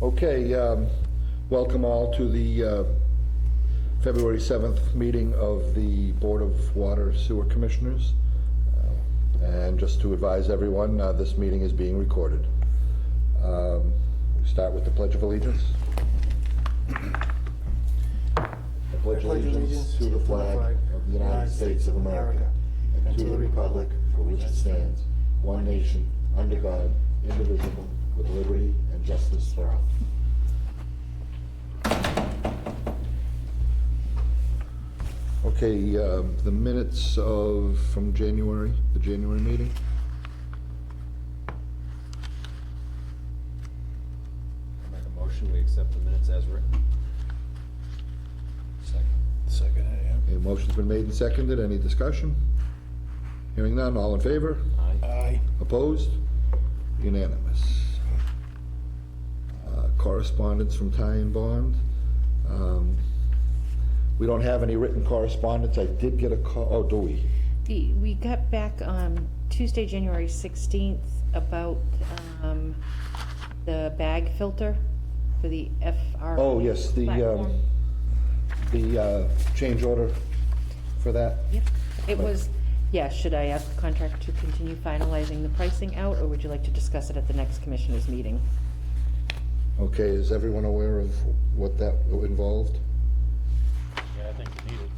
Okay, welcome all to the February 7th meeting of the Board of Water Sewer Commissioners. And just to advise everyone, this meeting is being recorded. We start with the Pledge of Allegiance. I pledge allegiance to the flag of the United States of America and to the republic for which it stands, one nation, under God, indivisible, with liberty and justice for all. Okay, the minutes from January, the January meeting. I make a motion, we accept the minutes as written. Second, yeah. A motion's been made and seconded. Any discussion? Hearing none, all in favor? Aye. Aye. Opposed? Unanimous. Correspondence from Ty and Bond. We don't have any written correspondence. I did get a call. Oh, do we? We got back on Tuesday, January 16th about the bag filter for the FR. Oh, yes, the change order for that. Yep. It was, yeah, should I ask the contractor to continue finalizing the pricing out, or would you like to discuss it at the next commissioners meeting? Okay, is everyone aware of what that involved? Yeah, I think you need it,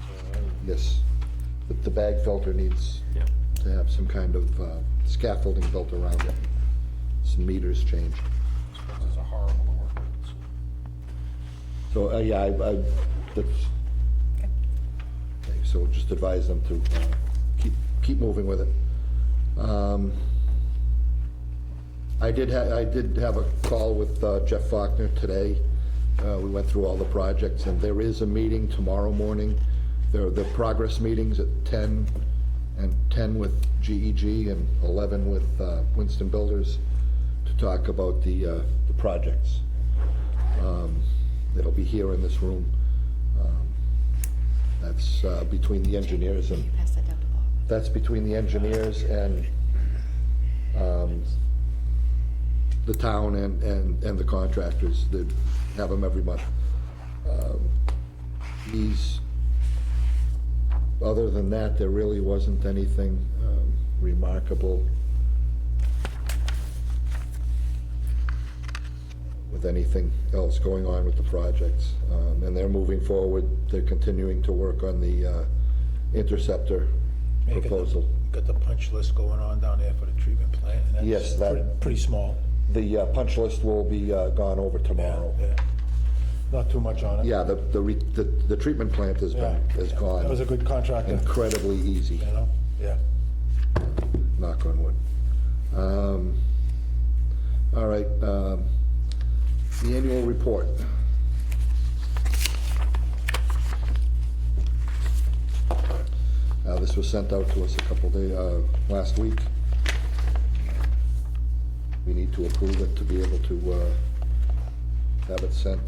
Yes. The bag filter needs Yep. to have some kind of scaffolding built around it. Some meters changed. it's a horrible to work with. So, yeah, that's, okay, so just advise them to keep moving with it. I did have a call with Jeff Faulkner today. We went through all the projects, and there is a meeting tomorrow morning. There are the progress meetings at 10, and 10 with GEG and 11 with Winston Builders to talk about the projects. It'll be here in this room. That's between the engineers and Pass that down to Bob. that's between the engineers and the town and the contractors that have them every month. Other than that, there really wasn't anything remarkable with anything else going on with the projects. And they're moving forward. They're continuing to work on the interceptor Yeah, proposal. Got the punch list going on down there for the treatment plant. And that's Yes, that- pretty small. The punch list will be gone over tomorrow. Yeah. Not too much on it. Yeah, the treatment plant has Yeah. gone That was a good contractor, incredibly easy, you know? Yeah. knock on wood. All right, the annual report. This was sent out to us a couple days, last week. We need to approve it to be able to have it sent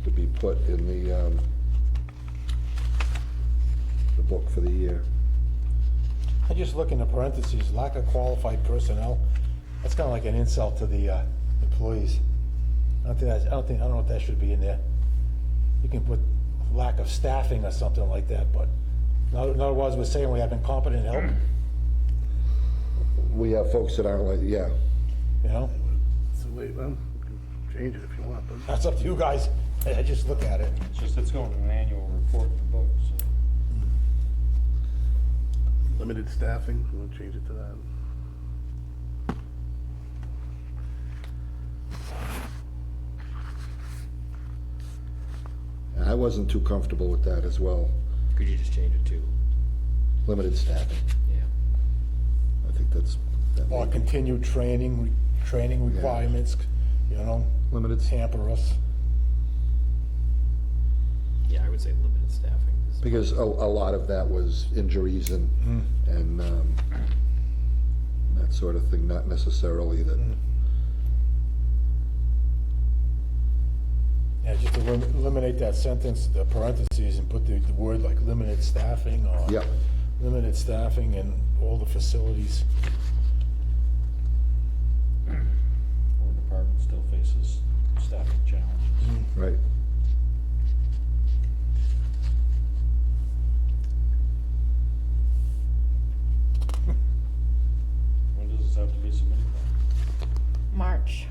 to be put in the book for the year. I just look in the parentheses, lack of qualified personnel. That's kind of like an insult to the employees. I don't know if that should be in there. You can put lack of staffing or something like that, but in other words, we're saying we have incompetent help, We have folks that aren't like, yeah, you know? So wait, well, you can change it if you want, but That's up to you guys. I just look at it. It's just, it's going to an annual report in the book, so. limited staffing, you want to change it to that? I wasn't too comfortable with that as well. Could you just change it to, Limited staffing, yeah. I think that Or may be continued training requirements, you know, limited. hamper us. Yeah, I would say limited staffing. Because a lot of that was injuries and that sort of thing, not necessarily that. Yeah, just to eliminate that sentence, the parentheses, and put the word like limited staffing or Yep. limited staffing in all the facilities. Our department still faces staffing challenges. Right. When does this have to be submitted by? March.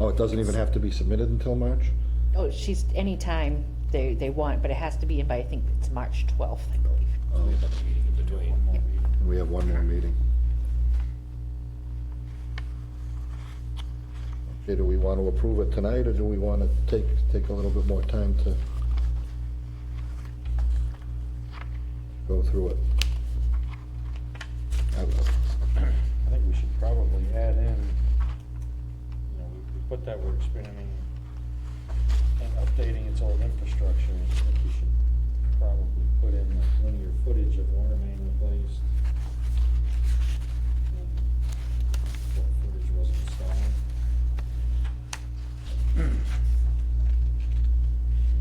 Oh, it doesn't even have to be submitted until March? Oh, she's, anytime they want, but it has to be in by, I think it's March 12th, I believe. So we have another meeting in between. One more meeting. We have one more meeting. Okay, do we want to approve it tonight, or do we want to take a little bit more time to go through it? I think we should probably add in, we put that we're expanding and updating its old infrastructure. I think we should probably put in the linear footage of water main replaced. And what footage was installed. You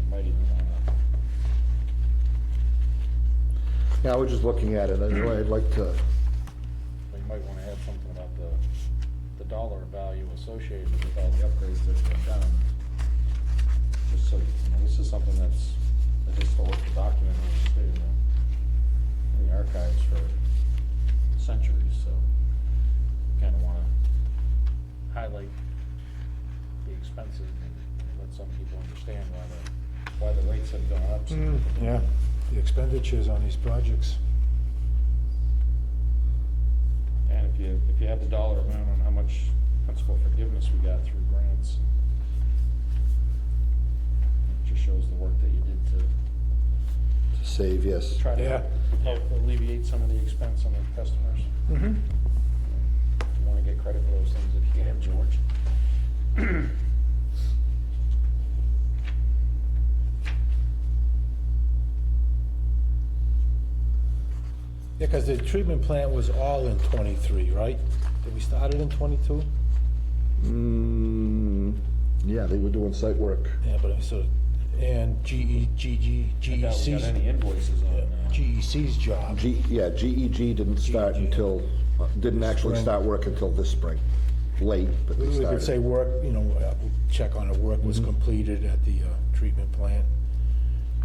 might even wanna, Yeah, I was just looking at it, I'd like to, you might wanna add something about the dollar value associated with all the upgrades that have been done. Just so, this is something that's a historical document, it's been in the archives for centuries, so kinda wanna highlight the expenses and let some people understand why the rates have gone up. Yeah, the expenditures on these projects. And if you have the dollar amount on how much principal forgiveness we got through grants, it just shows the work that you did to save, yes. try Yeah. to help alleviate some of the expense on the customers. Mm-hmm. You wanna get credit for those things if you can, George. Yeah, because the treatment plant was all in 23, right? Did we start it in 22? Yeah, they were doing site work. Yeah, but so, and I doubt we got any invoices on, GEC's job. GEG didn't start until, didn't actually Spring. start work until this spring. Late, but they We could say started. work, we'll check on the work was completed at the treatment plant.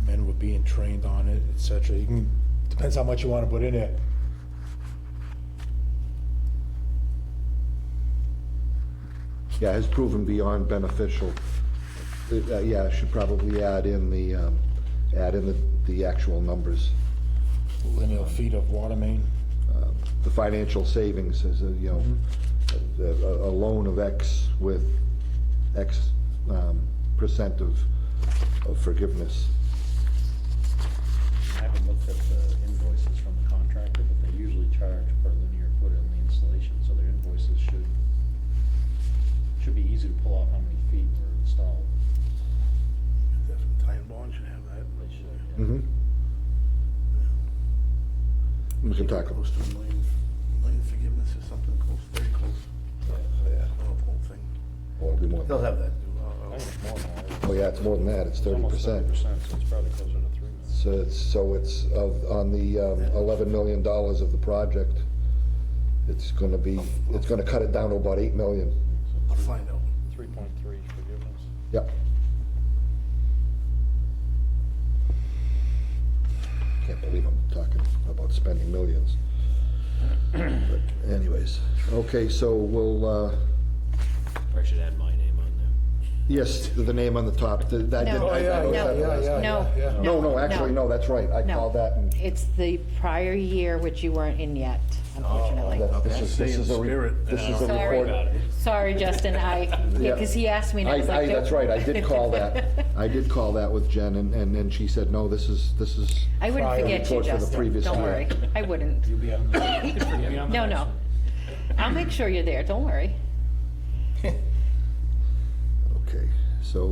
Men were being trained on it, et cetera. You can, depends how much you want to put in there. Yeah, has proven beyond beneficial. Yeah, I should probably add in the actual numbers. Linear feet of water main. The financial savings is, a loan of X with X percent of forgiveness. I haven't looked at the invoices from the contractor, but they usually charge per linear foot on the installation, so their invoices should be easy to pull off how many feet were installed. Definitely Ty and Bond should have that. They should, yeah. Mm-hmm. We can talk. Close to a million forgiveness or something, close, very close. Yeah. The whole thing. Well, it'll be more They'll than have that. that. I think it's more than that. Oh, yeah, it's more than that, it's 30%. Almost 30%, so it's probably closer to 3 million. So it's on the $11 million of the project, it's gonna cut it down to about 8 million. I'll find out. 3.3 forgiveness. Yep. Can't believe I'm talking about spending millions. But anyways, okay, so we'll, Probably should add my name on there. yes, the name on the top, that did. No. I yeah, noticed yeah, that the yeah, last yeah, time. No. yeah. No, actually, no, that's right, I No. called that and. It's the prior year, which you weren't in yet, unfortunately. This is a, Spirit. this is a Sorry. report. Sorry, Justin, yeah, because he asked me, and I was like, That's right, I did call that, I did call that with Jen, and then she said, no, this is. I wouldn't Prior forget you, report for the Justin, previous don't year. worry, I wouldn't. You'll be on the, you'll be on the No, next no. one. I'll make sure you're there, don't worry. Okay, so,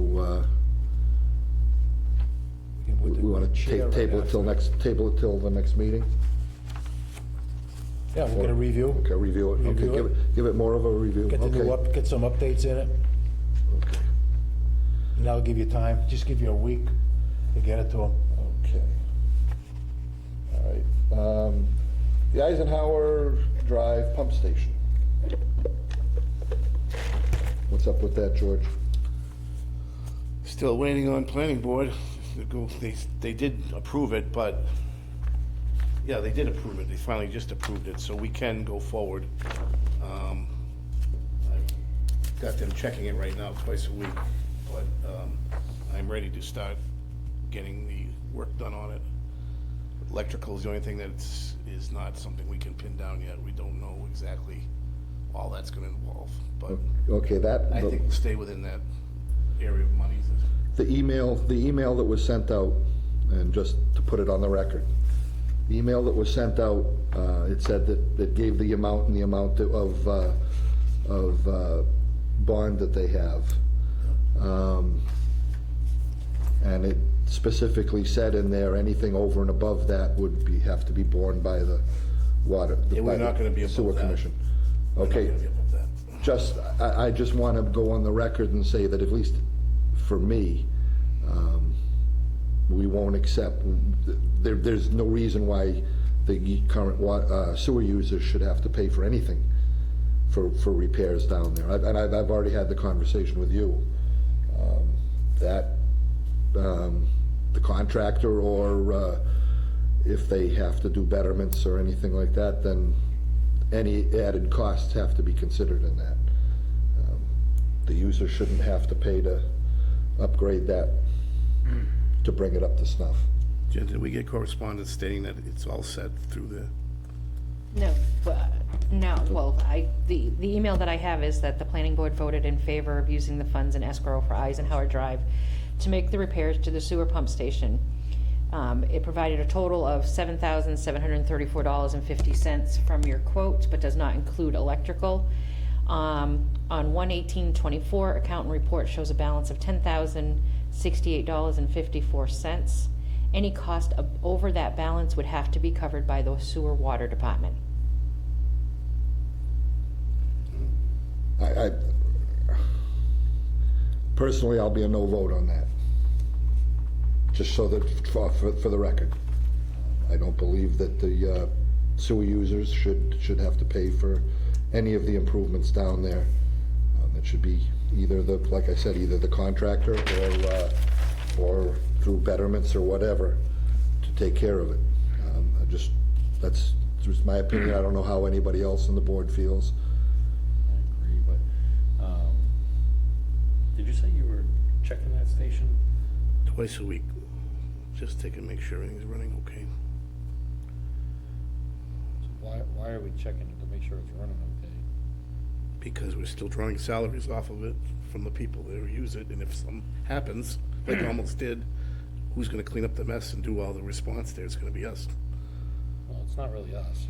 we wanna table it till the next meeting? Yeah, we're gonna review. Okay, review it, Review okay, it. give it more of a review, Get the new okay. get some updates in it, Okay, and that'll give you time, just give you a week to get it to them. okay. All right, the Eisenhower Drive Pump Station. What's up with that, George? Still waiting on planning board. They did approve it, but, yeah, they did approve it. They finally just approved it, so we can go forward. I've got them checking it right now twice a week, but I'm ready to start getting the work done on it. Electrical is the only thing that is not something we can pin down yet. We don't know exactly all that's gonna involve, but Okay, that, I think we'll stay within that area of monies. the email that was sent out, and just to put it on the record, the email that was sent out, it said that it gave the amount and the amount of bond that they have. And it specifically said in there, anything over and above that would have to be borne by the water. Yeah, we're by the not gonna be above Sewer that. Commission. We're not Okay, gonna be above that. I just want to go on the record and say that at least for me, we won't accept, there's no reason why the current sewer users should have to pay for anything for repairs down there. And I've already had the conversation with you, that the contractor, or if they have to do betterments or anything like that, then any added costs have to be considered in that. The user shouldn't have to pay to upgrade that, to bring it up to snuff. Jen, did we get correspondence stating that it's all set through the, No, well, the email that I have is that the planning board voted in favor of using the funds in escrow for Eisenhower Drive to make the repairs to the sewer pump station. It provided a total of $7,734.50 from your quote, but does not include electrical. On 1/18/24, accountant report shows a balance of $10,068.54. Any cost over that balance would have to be covered by the sewer water department. I personally, I'll be a no vote on that. Just so that, for the record. I don't believe that the sewer users should have to pay for any of the improvements down there. It should be either like I said, either the contractor or through betterments or whatever to take care of it. That's just my opinion. I don't know how anybody else on the board feels. I agree, but, did you say you were checking that station? twice a week? Just take and make sure everything's running okay. Why are we checking it to make sure it's running okay? Because we're still drawing salaries off of it from the people that use it, and if something happens, like it almost did, who's gonna clean up the mess and do all the response there? It's gonna be us. Well, it's not really us,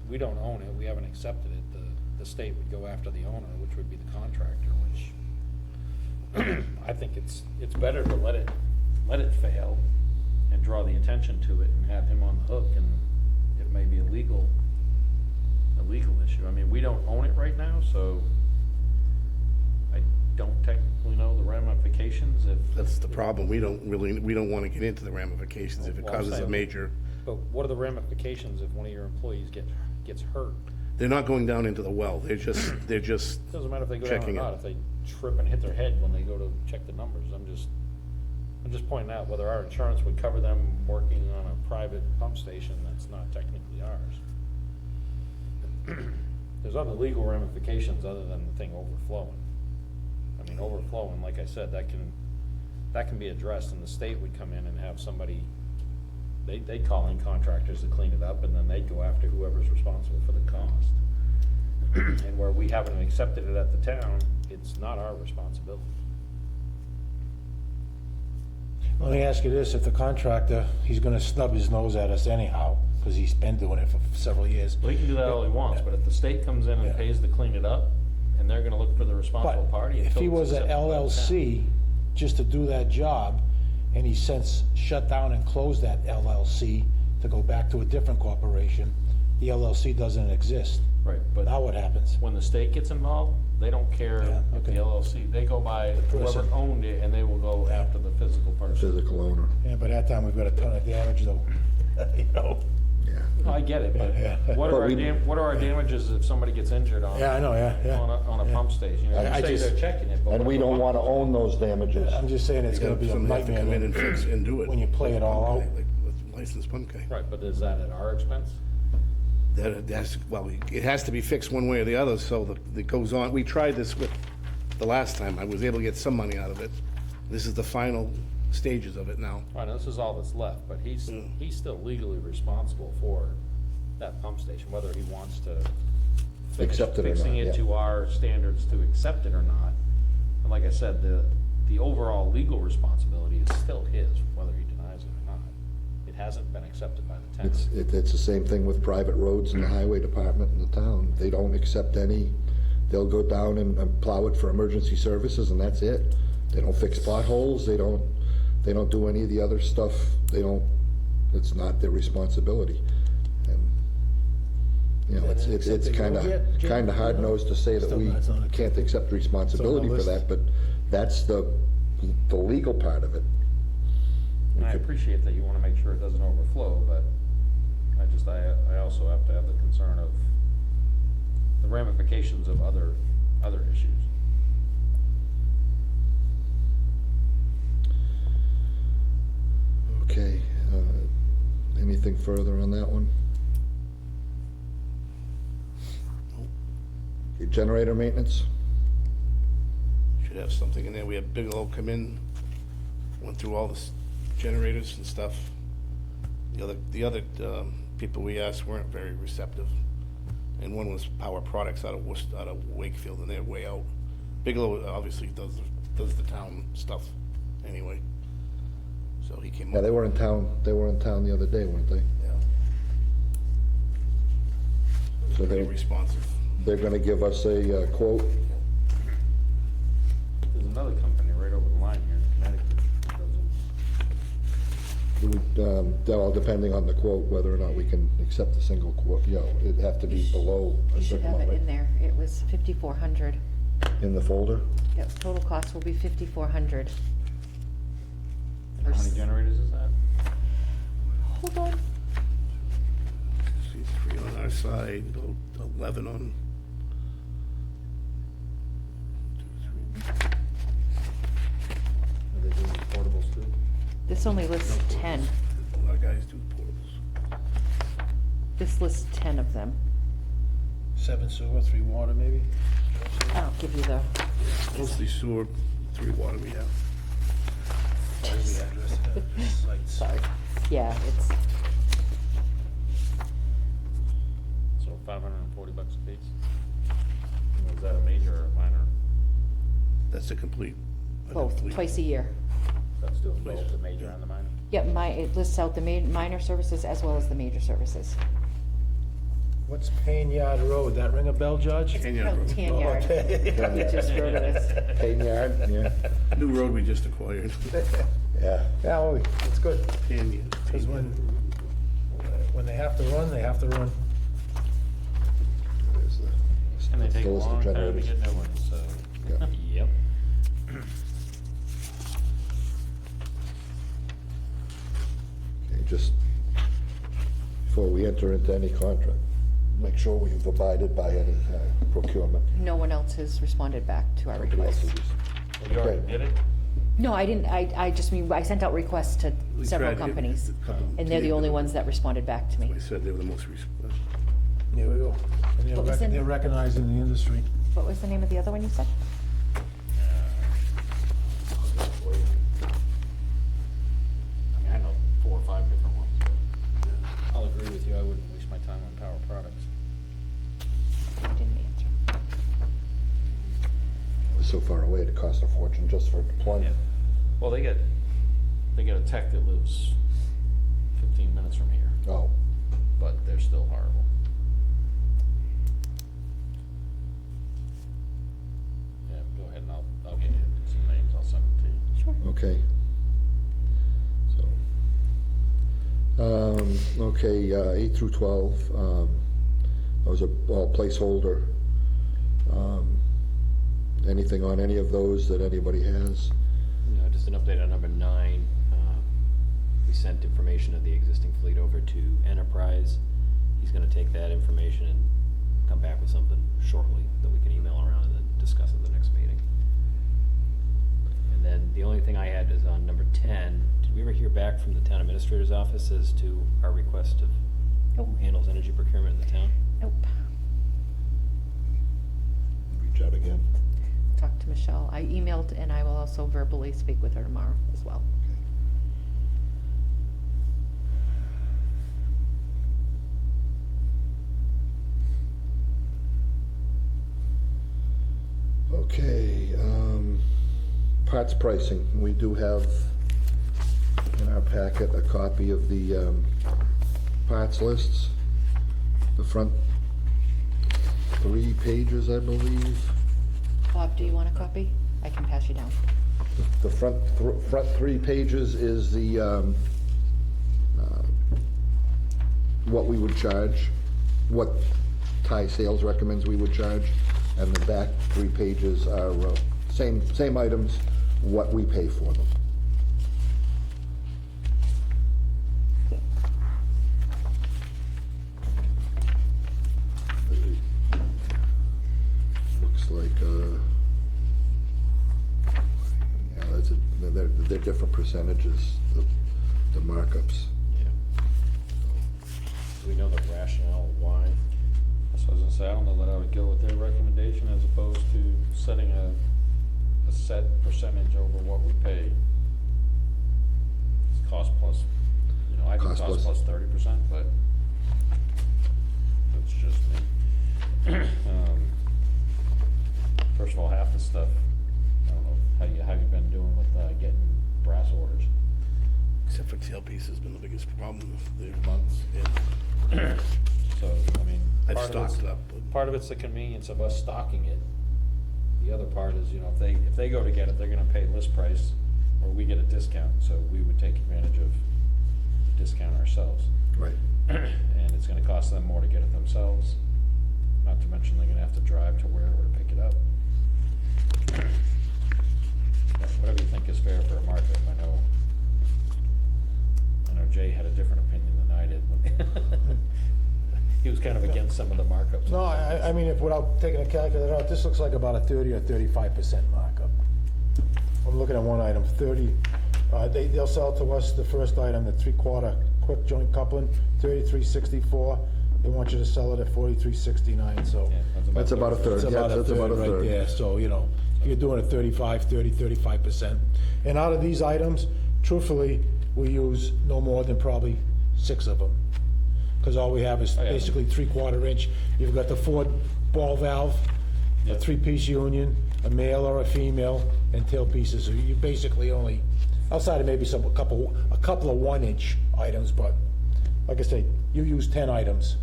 we don't own it, we haven't accepted it, the state would go after the owner, which would be the contractor, which I think it's better to let it fail and draw the attention to it and have him on the hook, and it may be a legal issue. I mean, we don't own it right now, so I don't technically know the ramifications if. That's the problem. We don't wanna get into the ramifications if it Well, I'm causes a saying- major. But what are the ramifications if one of your employees gets hurt? They're not going down into the well. They're just Doesn't matter if they go down or checking it. not, if they trip and hit their head when they go to check the numbers. I'm just pointing out whether our insurance would cover them working on a private pump station that's not technically ours. There's other legal ramifications other than the thing overflowing. I mean, overflowing, like I said, that can be addressed, and the state would come in and have somebody, they'd call in contractors to clean it up, and then they'd go after whoever's responsible for the cost. And where we haven't accepted it at the town, it's not our responsibility. Let me ask you this, if the contractor, he's gonna snub his nose at us anyhow, because he's been doing it for several years. Well, he can do that all he wants, but if the state comes in Yeah. and pays to clean it up, and they're gonna look for the responsible But party. if until he it's was an accepted by the town. LLC, just to do that job, and he since shut down and closed that LLC to go back to a different corporation, the LLC doesn't exist. Right, but Now what happens? when the state gets involved, they don't care Yeah, if the okay. LLC, they go by whoever person. owned it, and they will go after the physical person. Physical owner. Yeah, by that time, we've got a ton of damage though, you know? Yeah. I get it, Yeah. but what But are we- what are our damages if somebody gets injured on? Yeah, I know, yeah. On a Yeah. pump station? You know, I you say just- they're checking it, but. And what we if the don't pump- wanna own those damages. I'm just saying it's gonna be a Somebody have to nightmare. come in and fix and do it. When you play it all out. Like with licensed pump guy. Right, but is that at our expense? Well, it has to be fixed one way or the other, so it goes on. We tried this with, the last time, I was able to get some money out of it. This is the final stages of it now. Right, now this is all that's left, but he's still legally responsible for that pump station, whether he wants to fix Accept it or not, fixing it yeah. to our standards to accept it or not. And like I said, the overall legal responsibility is still his, whether he denies it or not. It hasn't been accepted by the town. It's the same thing with private roads and the highway department in the town. They don't accept any, they'll go down and plow it for emergency services and that's it. They don't fix potholes, they don't do any of the other stuff, it's not their responsibility. And, you know, it's Accepted road yet, Jim? kinda hard-nosed to say that Still we not- it's not can't accept responsibility for list. that, but that's the legal part of it. And I appreciate that you wanna make sure it doesn't overflow, but I also have to have the concern of the ramifications of other issues. Okay, anything further on that one? Okay, generator maintenance? Should have something in there. We had Bigelow come in, went through all the generators and stuff. The other people we asked weren't very receptive. And one was Power Products out of Wakefield, and they're way out. Bigelow obviously does the town stuff anyway. So he came up. Yeah, they were in town the other day, weren't they? Yeah. So Pretty responsive. they're gonna give us a quote. There's another company right over the line here in Connecticut that does Well, depending on the quote, whether or not we can accept a single quote, you know, it'd have to be below a You should certain have amount, it in right? there. It was 5,400. In the folder? Yep, total cost will be 5,400. How many generators is that? Hold on. See, 3 on our side, 11 on. 2, 3. Are they doing portables too? This only lists 10. A lot of guys do portables. This lists 10 of them. 7 sewer, 3 water, maybe? I'll give you the, Mostly sewer, 3 water we have. What is the address of that? Sites. sorry. Yeah, it's, So $540 a piece? And is that a major or a minor? That's a complete. both, twice a year. That's doing both the major and the minor? Yep, it lists out the minor services as well as the major services. What's Payne Yard Road? That ring a bell, Judge? Canyon Road. Tan yard. Okay. We just wrote this. Payne Yard, yeah, New road we just acquired. yeah. Yeah, well, it's good, Canyon. because when they have to run, they have to run. There's the- And they take a those are the long time to generators. get new ones, so. Yeah. Yep. Okay, just before we enter into any contract, make sure we've abided by any procurement. No one else has responded back to our Nobody else request. is- You already Okay. did it? No, I didn't, I just mean, I sent out requests to We several tried to get companies, a couple and they're the only today, ones that responded back to me. I said they were the most There we go. And What was in- they're recognized in the industry. What was the name of the other one you said? I mean, I know 4 or 5 different ones, but I'll agree with you, I wouldn't waste my time on Power Products. I didn't answer. We're so far away, it costs a fortune just for deployment. Well, they get a tech that lives 15 minutes from here, Oh, but they're still horrible. Yeah, go ahead and I'll get you some names, I'll send them to you. Sure. okay. So, okay, 8 through 12, that was a placeholder. Anything on any of those that anybody has? Just an update on number 9. We we sent information of the existing fleet over to Enterprise. He's gonna take that information and come back with something shortly that we can email around and then discuss at the next meeting. And then the only thing I had is on number 10, did we ever hear back from the town administrator's office as to our request of Nope. who handles energy procurement in the town? Nope. Reach out again. Talk to Michelle. I emailed, and I will also verbally speak with her tomorrow as well. Okay, parts pricing. We do have in our packet a copy of the parts lists. The front 3 pages, I believe. Bob, do you want a copy? I can pass you down. The front 3 pages is the, what we would charge, what Thai Sales recommends we would charge, and the back 3 pages are same items, what we pay for them. Looks like, yeah, they're different percentages, the markups. Yeah. Do we know the rationale why? So I was gonna say, I don't know that I would go with their recommendation as opposed to setting a set percentage over what we pay. It's cost plus, I think Cost cost plus. plus 30%, but that's just me. First of all, half the stuff, I don't know, how you been doing with getting brass orders? Except for tailpiece has been the biggest problem there months. Yeah. So, I mean. I've part of it's- stocked up, but- Part of it's the convenience of us stocking it. The other part is, if they go to get it, they're gonna pay list price, or we get a discount, so we would take advantage of the discount ourselves. Right. And it's gonna cost them more to get it themselves, not to mention they're gonna have to drive to wherever to pick it up. But whatever you think is fair for a markup, I know Jay had a different opinion than I did when he was kind of against some of the markups. No, I mean, if, without taking a calculator out, this looks like about a 30 or 35% markup. I'm looking at one item, 30, they'll sell to us the first item, the 3/4 quick joint coupling, 33.64. They want you to sell it at 43.69, so. Yeah, That's about a third. It's Yeah, about a that's about third a right third. there, so, you're doing a 35%. And out of these items, truthfully, we use no more than probably 6 of them. Because all we have is Oh, yeah. basically 3/4 inch. You've got the Ford ball valve, a Yeah. 3-piece union, a male or a female, and tail pieces. So you basically only, outside of maybe a couple of 1-inch items, but like I say, you use 10 items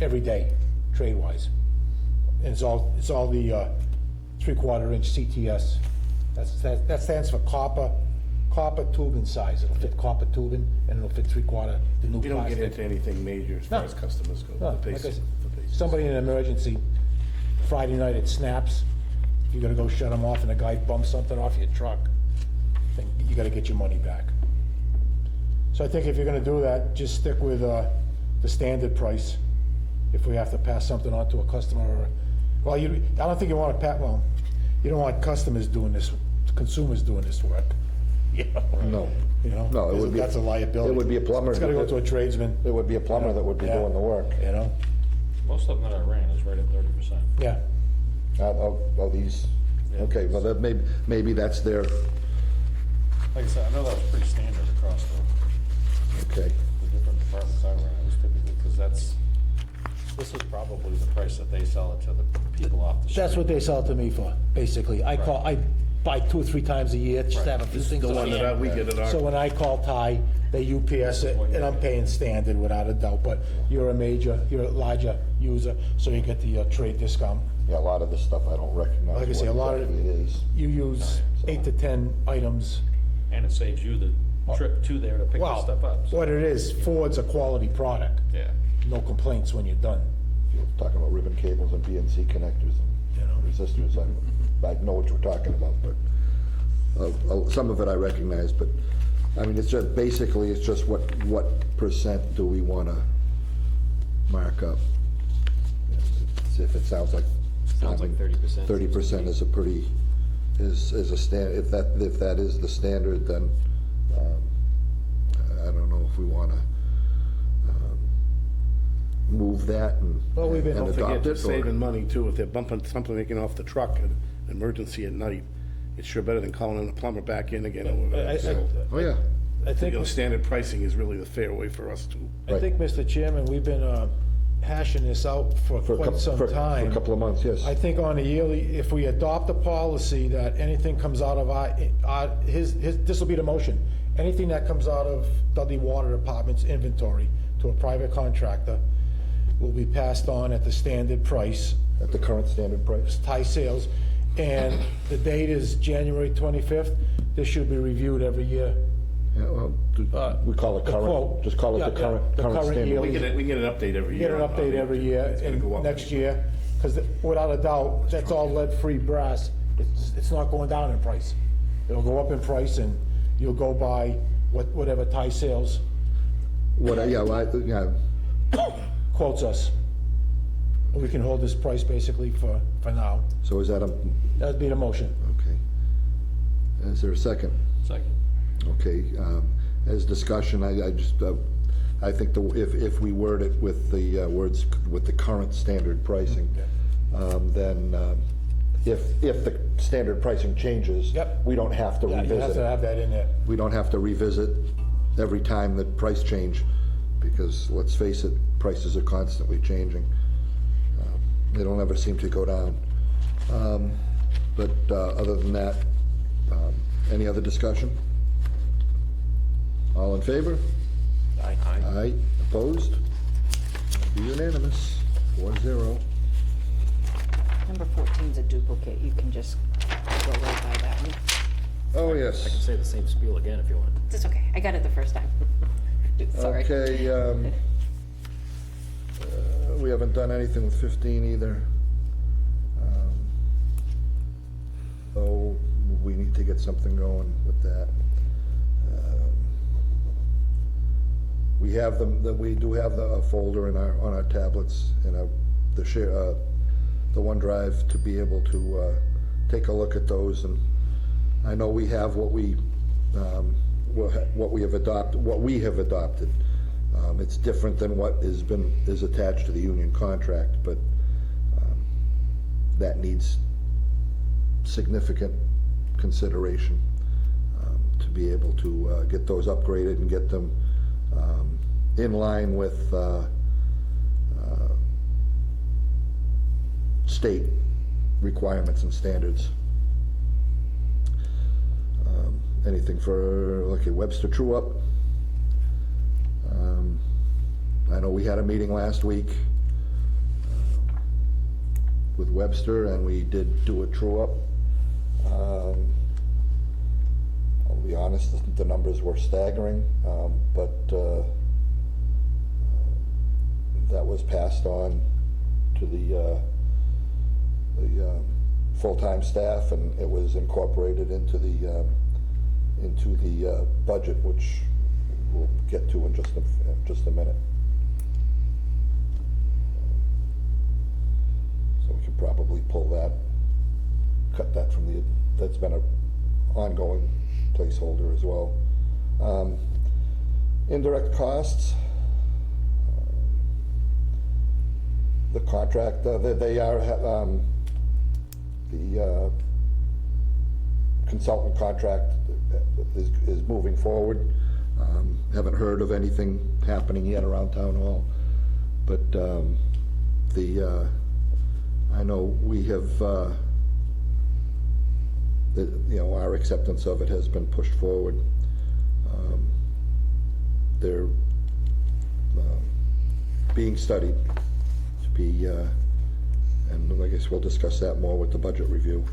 every day, trade-wise. And it's all the 3/4 inch CTS. That stands for copper tubing size. It'll fit copper tubing, and it'll fit 3/4, the new We don't get plastic. into anything major as far No. as customers go. No, The like I basic- said, the basics. somebody in an emergency, Friday night it snaps, you gotta go shut them off, and the guy bumps something off your truck, then you gotta get your money back. So I think if you're gonna do that, just stick with, the standard price. If we have to pass something on to a customer, I don't think you wanna you don't want customers doing this, consumers doing this work. No. No, it would be. That's a liability. It would be a plumber. It's gotta go to a tradesman, It would be a plumber that would be Yeah. doing the work. Most of them that I ran is right at 30%. Yeah. These, Yeah. okay, well, that maybe that's their, Like I said, I know that was pretty standard across okay. the different departments I ran. It was typically, because this is probably the price that they sell it to the people off the street. That's what they sell it to me for, basically. I buy 2 or 3 times a year, just to have a few This is things the on one that hand. we get at our. So when I call Ty, they UPS it, and I'm paying standard without a doubt, but you're a larger user, so you get the trade discount. Yeah, a lot of this stuff I don't recognize. Like I say, what a lot of, exactly it is. you use 8 to 10 items. And it saves you the trip to there to pick the Well, stuff up. So, what it is, Ford's a quality product. yeah. No complaints when you're done. If you're talking about ribbon cables and BNC connectors and resistors, I know what you're talking about, but some of it I recognize, but I mean, it's just, basically, it's just what percent do we wanna mark up? If it sounds like. Sounds like 30%. 30% is a pretty, is a if that is the standard, then, I don't know if we wanna, move that and Well, we've been- and Don't forget, adopt they're it, or? saving money too. If they're bumping something making off the truck, an emergency at night, it's sure better than calling in the plumber back in again. or whatever. So, Oh, yeah. I think, standard pricing is really the fair way for us to. I think, Mr. Chairman, we've been hashing this out for For a quite couple, some for a time. couple of months, yes. I think on a yearly, if we adopt a policy that anything comes out of this will be the motion. Anything that comes out of Dudley Water Department's inventory to a private contractor will be passed on at the standard price, At the current standard price. tie sales, and the date is January 25th. This should be reviewed every year. Yeah, well, we call it The current, quote. just call it Yeah, the yeah, current, the current current standard. yearly. We can get an update every year. Get an update every year, It's gonna go and up. next year, because without a doubt, that's all lead-free brass. It's not going down in price. It'll go up in price, and you'll go by whatever tie sales Yeah, quotes us. We can hold this price basically for now. so is that That'd be the motion. okay. Is there a second? Second. Okay, as discussion, I just, I think if we word it with the words, with the current standard pricing, then if the standard pricing changes, Yep. we don't have to Yeah, you have revisit to it. have that in there. We don't have to revisit every time the price change, because let's face it, prices are constantly changing. They don't ever seem to go down. But other than that, any other discussion? All in favor? Aye. Aye. Opposed? Be unanimous, 4-0. Number 14's a duplicate, you can just go right by that one. Oh, I can yes. say the same spiel again if you want. It's okay, I got it the first time. Sorry. Okay, we haven't done anything with 15 either. So we need to get something going with that. We have we do have a folder on our tablets, the OneDrive, to be able to take a look at those, and I know we have what we have adopted. It's different than what is attached to the union contract, but that needs significant consideration to be able to get those upgraded and get them in line with state requirements and standards. Anything for, like, a Webster True Up? I know we had a meeting last week with Webster, and we did do a True Up. I'll be honest, the numbers were staggering, but that was passed on to the full-time staff, and it was incorporated into the budget, which we'll get to in just a minute. So we could probably pull that, cut that from that's been an ongoing placeholder as well. Indirect costs. The contract, they are, the consultant contract is moving forward. Haven't heard of anything happening yet around town hall, but I know we have, our acceptance of it has been pushed forward. They're being studied to be, and I guess we'll discuss that more with the budget review.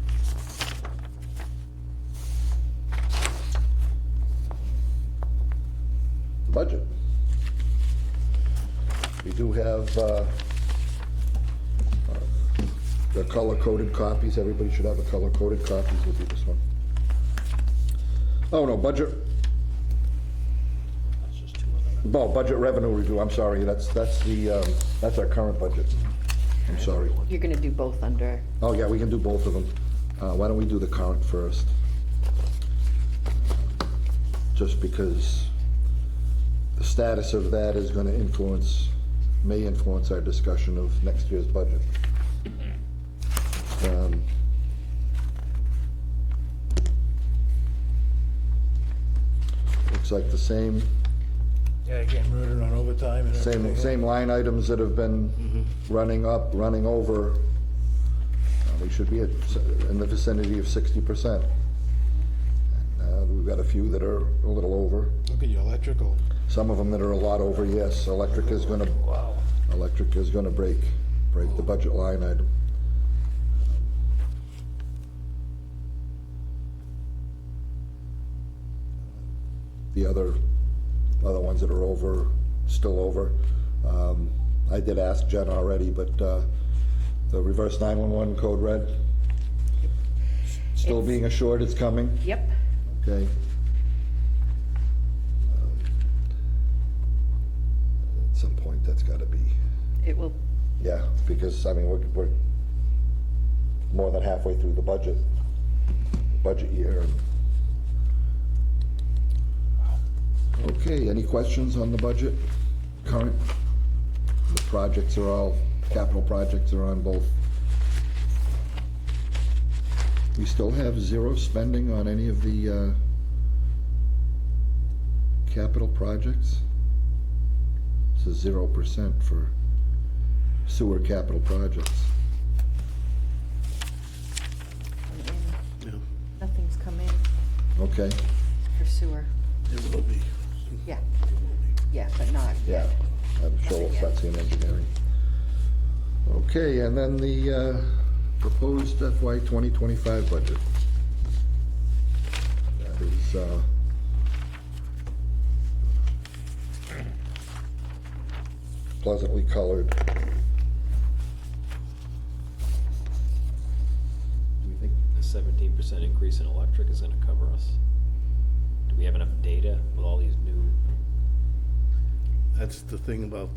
Budget. We do have the color-coded copies. Everybody should have a color-coded copy. Will be this one. Oh, no, budget No, budget revenue review, I'm sorry, that's our current budget. I'm sorry. You're gonna do both under, Oh, yeah, we can do both of them. Why don't we do the current first? Just because the status of that is gonna may influence our discussion of next year's budget. Looks like the same Yeah, getting murdered on overtime and everything. same line items that have been running up, running over. We should be in the vicinity of 60%. We've got a few that are a little over. Look at your electrical. Some of them that are a lot over, yes. Electric is gonna break the budget line item. The other ones that are over, still over. I did ask Jen already, but the reverse 911 code red, still It's- being assured it's coming, yep, okay? At some point, that's gotta be, it will, yeah, because, I mean, we're more than halfway through the budget year. Okay, any questions on the budget, current? The projects are all, capital projects are on both. We still have zero spending on any of the capital projects. This is 0% for sewer capital projects. Yeah, nothing's come in Okay, for sewer. it will be. Yeah, yeah, but not. yeah, I'm sure we'll start seeing engineering. Okay, and then the proposed FY 2025 budget. That is pleasantly colored. Do we think a 17% increase in electric is gonna cover us? Do we have enough data with all these new? That's the thing about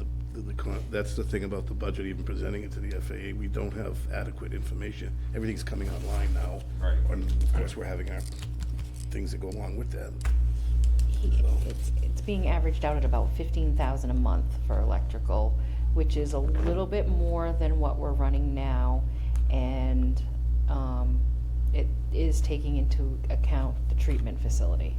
that's the thing about the budget, even presenting it to the FAA. We don't have adequate information. Everything's coming online now. Right. And of course, we're having our things that go along with that. It's being averaged out at about 15,000 a month for electrical, which is a little bit more than what we're running now. And, it is taking into account the treatment facility.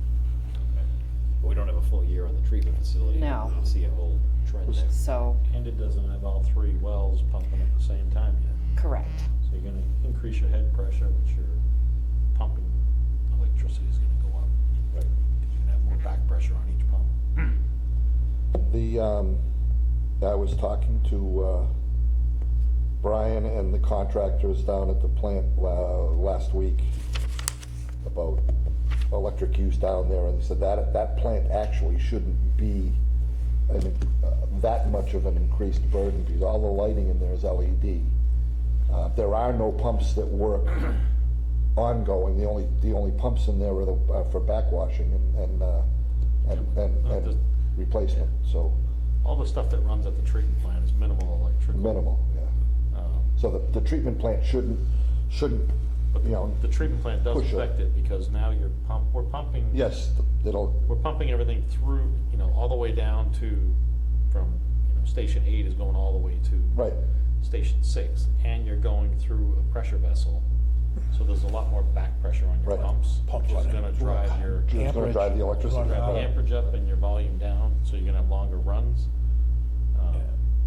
But we don't have a full year on the treatment facility. No. To see a whole trend there. So, And it doesn't have all three wells pumping at the same time yet. correct. So you're gonna increase your head pressure, which your pumping electricity is gonna go up. Right. Because you're gonna have more back pressure on each pump. I was talking to Brian and the contractors down at the plant last week about electric use down there, and said that plant actually shouldn't be that much of an increased burden, because all the lighting in there is LED. There are no pumps that work ongoing. The only pumps in there are for backwashing and replacement, so All the stuff that runs at the treatment plant is minimal electrical. minimal, yeah. So the treatment plant shouldn't, But you know, the treatment plant does push it. affect it, because now we're pumping. yes, it'll, We're pumping everything through, all the way down from station 8 is going all the way to. right, Station 6, and you're going through a pressure vessel, so there's a lot more back pressure on your Right. pumps, Pumps which is running. gonna drive your, it's gonna Amperage. drive the electricity. drive the amperage up and your volume down, so you're gonna have longer runs. Yeah.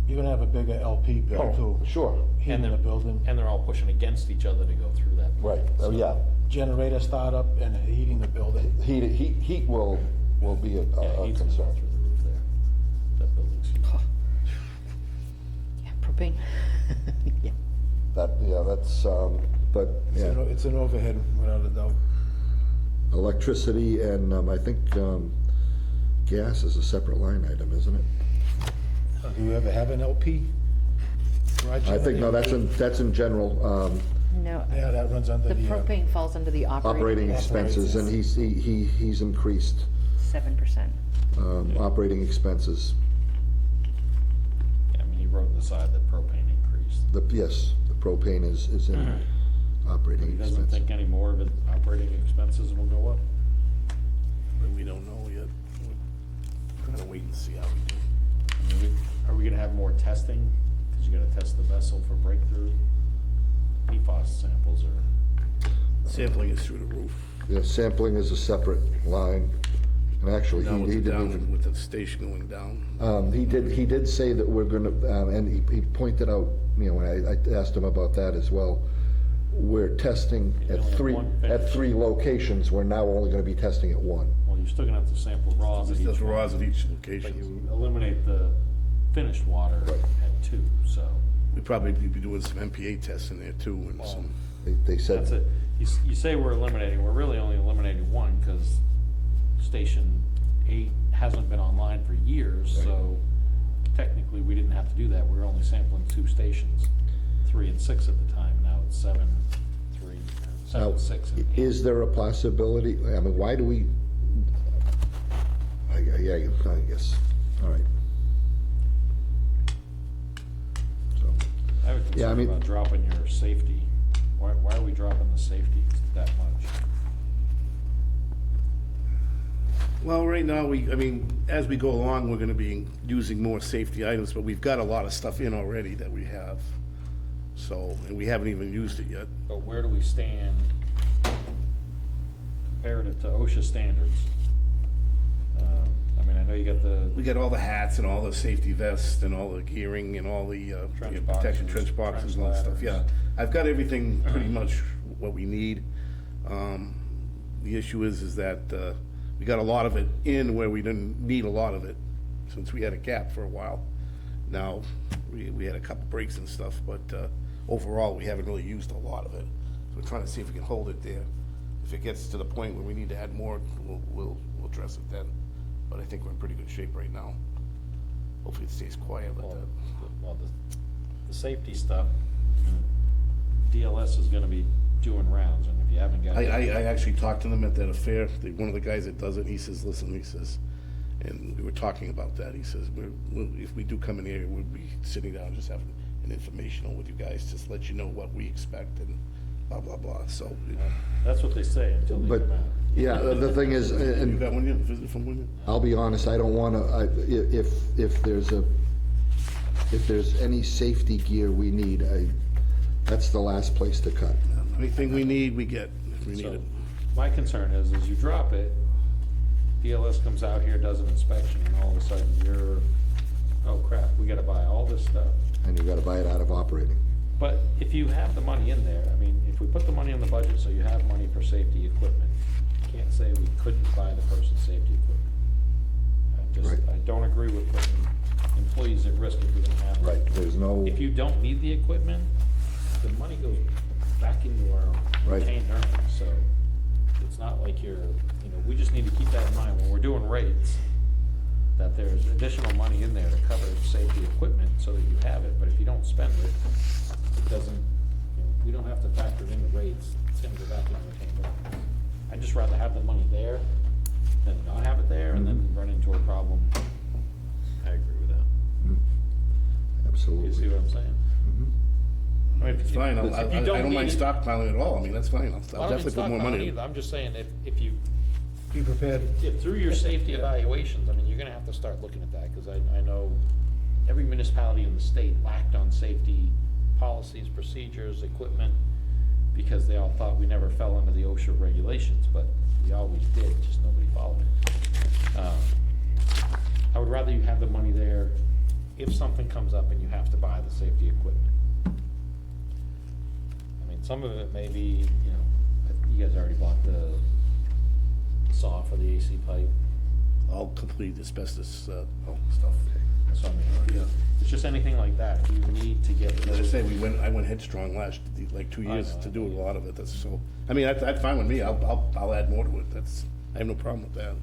You're gonna have a bigger LP bill Oh, too. sure, Heating And the they're- building, And they're all pushing against each other to go through that. right, oh, yeah. generator startup and heating the building. Heat will be a Yeah, heat's gonna go concern. through the roof there. That building's huge. Yeah, propane. Yeah. That's, but, yeah, It's an overhead, without a doubt. electricity and, I think, gas is a separate line item, isn't it? Do you ever have an LP? I think, no, that's in general, No, Yeah, that runs under the the. propane falls under the operating operating. expenses, and he's increased 7%. Operating expenses, Yeah, I mean, he wrote in the side that propane increased. yes, the propane is in operating He doesn't expense. think any more of his operating expenses will go up? But we don't know yet. We're trying to wait and see how we do. I mean, are we gonna have more testing? Cause you gotta test the vessel for breakthrough PFAS samples or, Sampling is through the roof. Yeah, sampling is a separate line, and actually, Now he with the didn't down, even. with the station going down. He did say that we're gonna, and he pointed out, you know, and I asked him about that as well. We're testing You at only have one finish. three locations, we're now only gonna be testing at one. well, you're still gonna have to sample raws at Just each does one. raws at each But location. you eliminate the finished water Right. at 2, so. We'd probably be doing some MPA tests in there too, and some, They said. That's it. You say we're eliminating, we're really only eliminating one, because Station 8 hasn't been online for years, Right. so technically, we didn't have to do that. We were only sampling 2 stations, 3 and 6 at the time. Now it's 7, 3, Now, 7, 6, and 8. is there a possibility, I mean, why do we, I guess, all right. So, I have a Yeah, I concern mean- about dropping your safety. Why are we dropping the safety that much? well, right now, I mean, as we go along, we're gonna be using more safety items, but we've got a lot of stuff in already that we have. So, and we haven't even used it yet. But where do we stand comparative to OSHA standards? I mean, I know you got the, We got all the hats and all the safety vests and all the gearing and all the Trench protection, boxes, trench boxes and all trench that stuff, yeah. ladders. I've got everything pretty much what we need. The issue is that we got a lot of it in where we didn't need a lot of it, since we had a gap for a while. Now, we had a couple breaks and stuff, but overall, we haven't really used a lot of it. So we're trying to see if we can hold it there. If it gets to the point where we need to add more, we'll address it then. But I think we're in pretty good shape right now. Hopefully it stays quiet, but the safety stuff, DLS is gonna be doing rounds, and if you haven't got. I actually talked to them at that affair, one of the guys that does it, he says, listen, he says, and we were talking about that, he says, if we do come in here, we'll be sitting down, just having an informational with you guys, just let you know what we expect and blah, blah, blah, so. That's what they say until they But, come out. yeah, the thing is, You and got one yet, visit from one yet? I'll be honest, I don't wanna, if there's any safety gear we need, that's the last place to cut. Anything we need, we get, if we need So, it. my concern is you drop it, DLS comes out here, does an inspection, and all of a sudden you're, oh crap, we gotta buy all this stuff. And you gotta buy it out of operating. But if you have the money in there, I mean, if we put the money in the budget, so you have money for safety equipment, you can't say we couldn't buy the person's safety equipment. Right. I don't agree with putting employees at risk if we don't have it. There's no, If you don't need the equipment, the money goes back into our Right. retained earnings, so it's not like we just need to keep that in mind when we're doing rates, that there's additional money in there to cover safety equipment so that you have it, but if you don't spend it, it doesn't, we don't have to factor it into rates, it's gonna go back into retained earnings. I'd just rather have the money there than not have it there and then run into a problem. I agree with that. absolutely. You see what I'm saying? I mean, It's fine, I if you don't mind need it- stockpiling at all, I mean, that's fine, I'll I don't definitely put more mean money stockpiling in. either. I'm just saying, if you, Be prepared. if through your safety evaluations, I mean, you're gonna have to start looking at that, cause I know every municipality in the state lacked on safety policies, procedures, equipment, because they all thought we never fell under the OSHA regulations, but we always did, just nobody followed it. I would rather you have the money there if something comes up and you have to buy the safety equipment. I mean, some of it may be, you guys already bought the saw for the AC pipe, All complete asbestos, stuff. so I mean, it's just anything like that, if you need to get. As I say, I went headstrong like 2 I years know, to I do know. a lot of it, that's so, I mean, that's fine with me, I'll add more to it, I have no problem with that.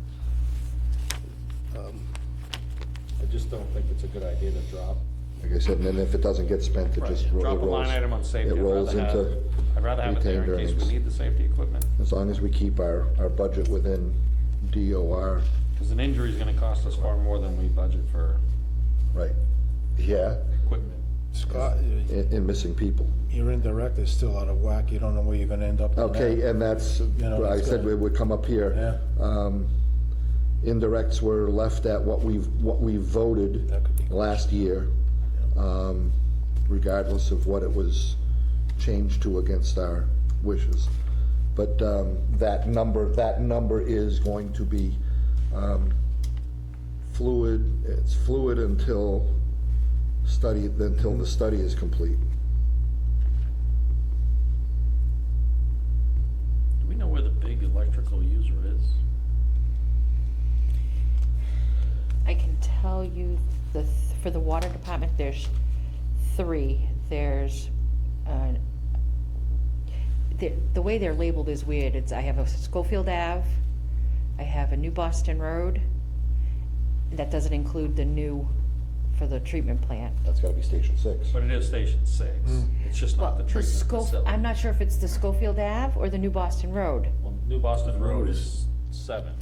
I just don't think it's a good idea to drop. Like I said, and then if it doesn't get spent, it just rolls. Drop a line item on safety. It rolls into I'd rather have it there in retained case we earnings. need the safety equipment. As long as we keep our budget within DOR, Because an injury is gonna cost us far more than we budget for right, yeah, equipment. Scott, and missing people. your indirect is still out of whack, you don't know where you're gonna end up. on Okay, that. and that's, know, I it's said gonna- it would come up here. Yeah. Indirects were left at what we voted That could be- last year, regardless of what it was changed to against our wishes. But that number is going to be fluid. It's fluid until the study is complete. Do we know where the big electrical user is? I can tell you for the water department, there's 3. There's, the way they're labeled is weird. I have a Schofield Ave, I have a New Boston Road, and that doesn't include the new for the treatment plant. That's gotta be Station 6. But it is Station 6. It's just not the treatment facility. I'm not sure if it's the Schofield Ave or the New Boston Road. Well, New Boston Road is 7.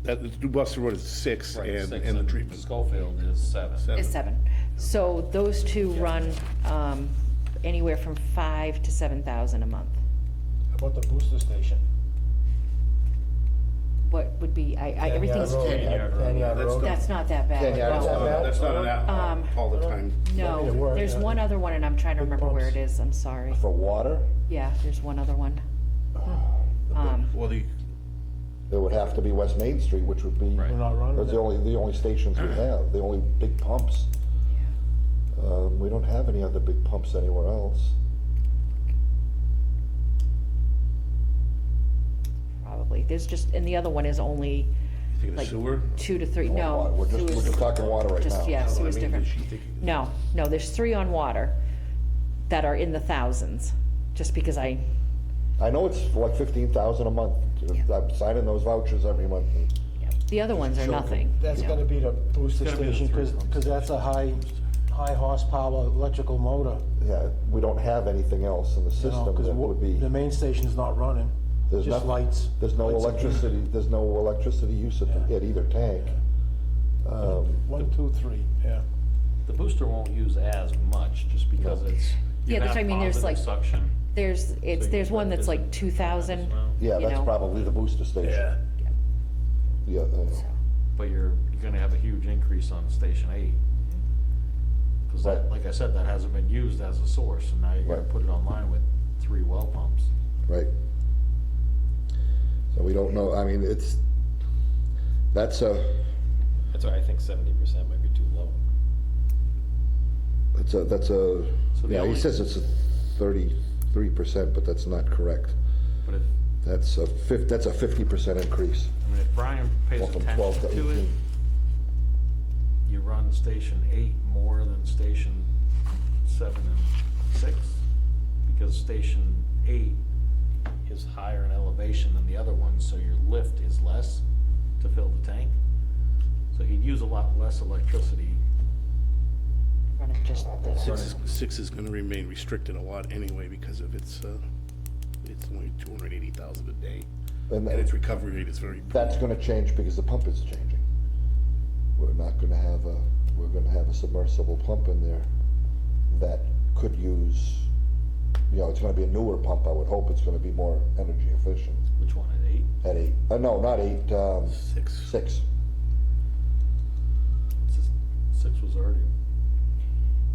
That, the New Boston Road is 6, Right, and 6, and the treatment. Schofield is 7. Is 7. So those two run anywhere from 5 to 7,000 a month. How about the booster station? What would be, everything's, Canyon That's Road. that's not that bad. Canyon Well, Road. That's not an app all the time. Yeah, No, we're- there's one other one, and I'm trying to Big remember where it pumps. is, I'm sorry. For water, Yeah, there's one other one. Well, it would have to be West Main Street, which would be, Right. We're not running that's it. the only stations we have, the only big pumps. We don't have any other big pumps anywhere else. Probably, there's just, and the other one is only you think of like sewer? 2 to 3, Water. no. We're just talking water right now. Yeah, No, I sewer's mean, different. is she thinking- No, there's 3 on water that are in the thousands, just because I know it's like 15,000 a month. I'm signing those vouchers every month. the other ones are nothing. That's you know. gotta be the booster gotta be the station, three cause, pumps. that's a high horsepower electrical motor. Yeah, we don't have anything else in the You know, system 'cause that would be, the main station's not running, there's just nothing, lights. there's no Lights and heat. electricity use at either tank. 1, 2, 3, yeah. The booster won't use as much, just because it's, you Yeah, that's have what I mean, there's positive like- suction. There's one that's like 2,000. Yeah, you that's know. probably the booster station. Yeah, But you're gonna have a huge increase on Station 8. Cause that, Right. like I said, that hasn't been used as a source, and now you're gonna Right. put it online with 3 well pumps. right. So we don't know, I mean, that's That's why I think 70% might be too low. So the yeah, he only- says it's a 33%, but that's not correct. But if, That's a 50% increase. I mean, if Brian pays Well, from 12 to attention to it, 18. you run Station 8 more than Station 7 and 6. Because Station 8 is higher in elevation than the other ones, so your lift is less to fill the tank. So he'd use a lot less electricity. Running just the, 6 is gonna remain restricted a lot anyway because of it's only 280,000 a day. And And its recovery rate is very poor. that's gonna change because the pump is changing. We're gonna have a submersible pump in there that could use, it's gonna be a newer pump. I would hope it's gonna be more energy efficient. Which one, at 8? At 8, no, not 8, 6. 6. 6 was already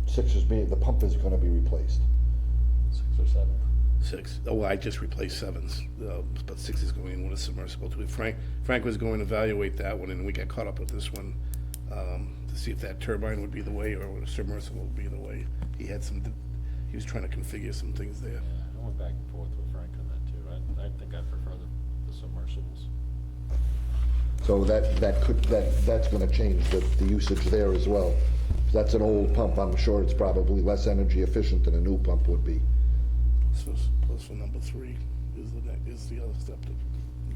6 is the pump is gonna be replaced. 6 or 7. 6. Oh, well, I just replaced 7s, but 6 is going in with a submersible too. Frank was going to evaluate that one, and we got caught up with this one to see if that turbine would be the way or a submersible would be the way. He was trying to configure some things there. Yeah, I went back and forth with Frank on that too. I think I prefer the submersibles. So that's gonna change the usage there as well. That's an old pump. I'm sure it's probably less energy efficient than a new pump would be. So plus for number 3 is the other step to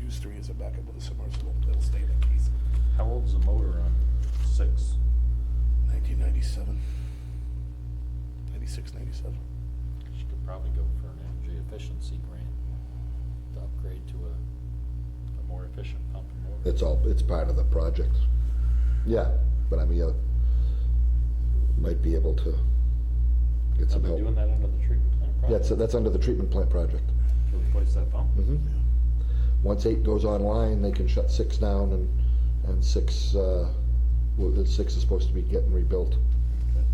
use 3 as a backup with a submersible. It'll stay that case. How old's the motor on 6? 1997. 96, 97. You could probably go for an energy efficiency grant to upgrade to a more efficient pumping more. It's part of the project. Yeah, but I mean, you might be able to get Are some they help. doing that under the treatment plant Yeah, project? that's under the treatment plant project. To replace that pump? Mhm. Once 8 goes online, they can shut 6 down, and 6, the 6 is supposed to be getting rebuilt. Okay.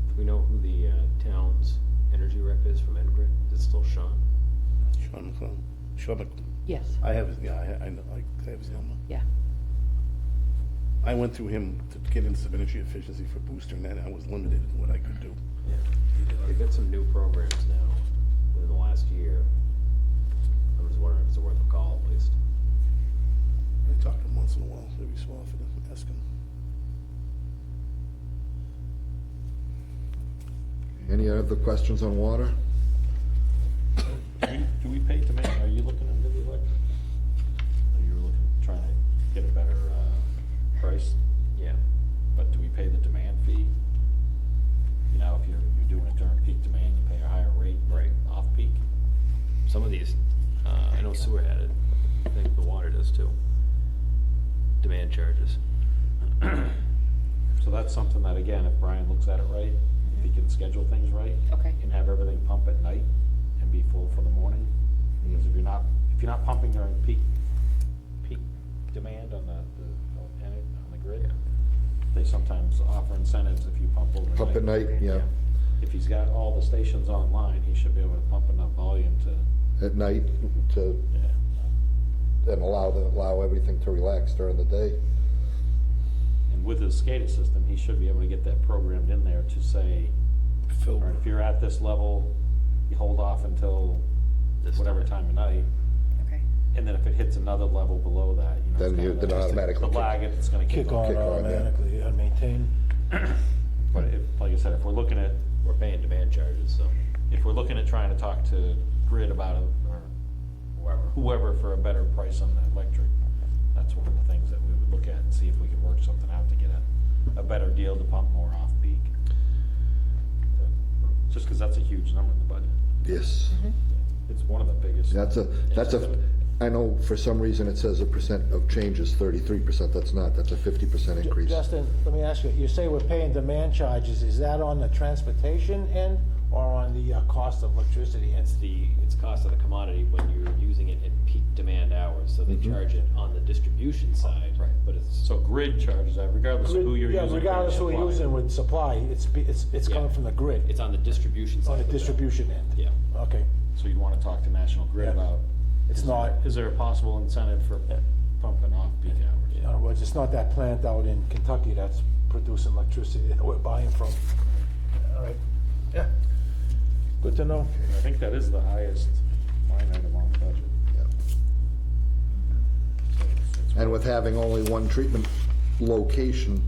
Do we know who the town's energy rep is from Edgrid? Is it still Sean? Sean McClellan. Sean Mc, Yes, I have, I know, I have his number. yeah. I went through him to get into some energy efficiency for Booster, and then I was limited in what I could do. Yeah. They've got some new programs now within the last year. I was wondering if it's worth a call at least. I talk to him once in a while, every so often, and ask him. Any other questions on water? Do we pay demand, are you looking into the electric? Are you looking, trying to get a better, price? Yeah. But do we pay the demand fee? You know, if you're doing it during peak demand, you pay a higher rate than Right. off-peak? Some of these, I know sewer had it. I think the water does too. Demand charges. So that's something that, again, if Brian looks at it right, if he can schedule things right. Okay. And have everything pump at night and be full for the morning. Because if you're not pumping during peak demand on on the grid, they sometimes offer incentives if you pump overnight. Pump at night, yeah. If he's got all the stations online, he should be able to pump enough volume to, At night to, yeah. and allow everything to relax during the day. And with his SCADA system, he should be able to get that programmed in there to say, Phil, all right, if you're at this level, you hold off until This whatever time of night. Okay. And then if it hits another level below that, you know. Then it's you- kinda then just automatically the lag, it's gonna Kick on Kick on, yeah. automatically and maintain. But if, like I said, if we're looking at, We're paying demand charges, so. if we're looking at trying to talk to Grid about it, or whoever for a better price on the electric, that's one of the things that we would look at and see if we could work something out to get a better deal to pump more off-peak. Just because that's a huge number in the budget. Yes. It's one of the biggest. That's I know for some reason it says a percent of change is 33%. That's not, that's a 50% increase. Justin, let me ask you, you say we're paying demand charges, is that on the transportation end or on the cost of electricity end? It's cost of the commodity when you're using it in peak demand hours, so they charge it on the distribution side. Right. But it's, So Grid charges that regardless of who you're using. Yeah, regardless who you're using with supply, it's Yeah. coming from the grid, it's on the distribution side. on the of the bill. distribution end. Yeah. Okay, So you'd want to talk to National Grid Yeah. about. It's not- Is there a possible incentive for pumping off peak hours? in other words, it's not that plant out in Kentucky that's producing electricity that we're buying from. All right, yeah, good to know. I think that is the highest line item on the budget. Yeah. So it's And with having only one treatment location,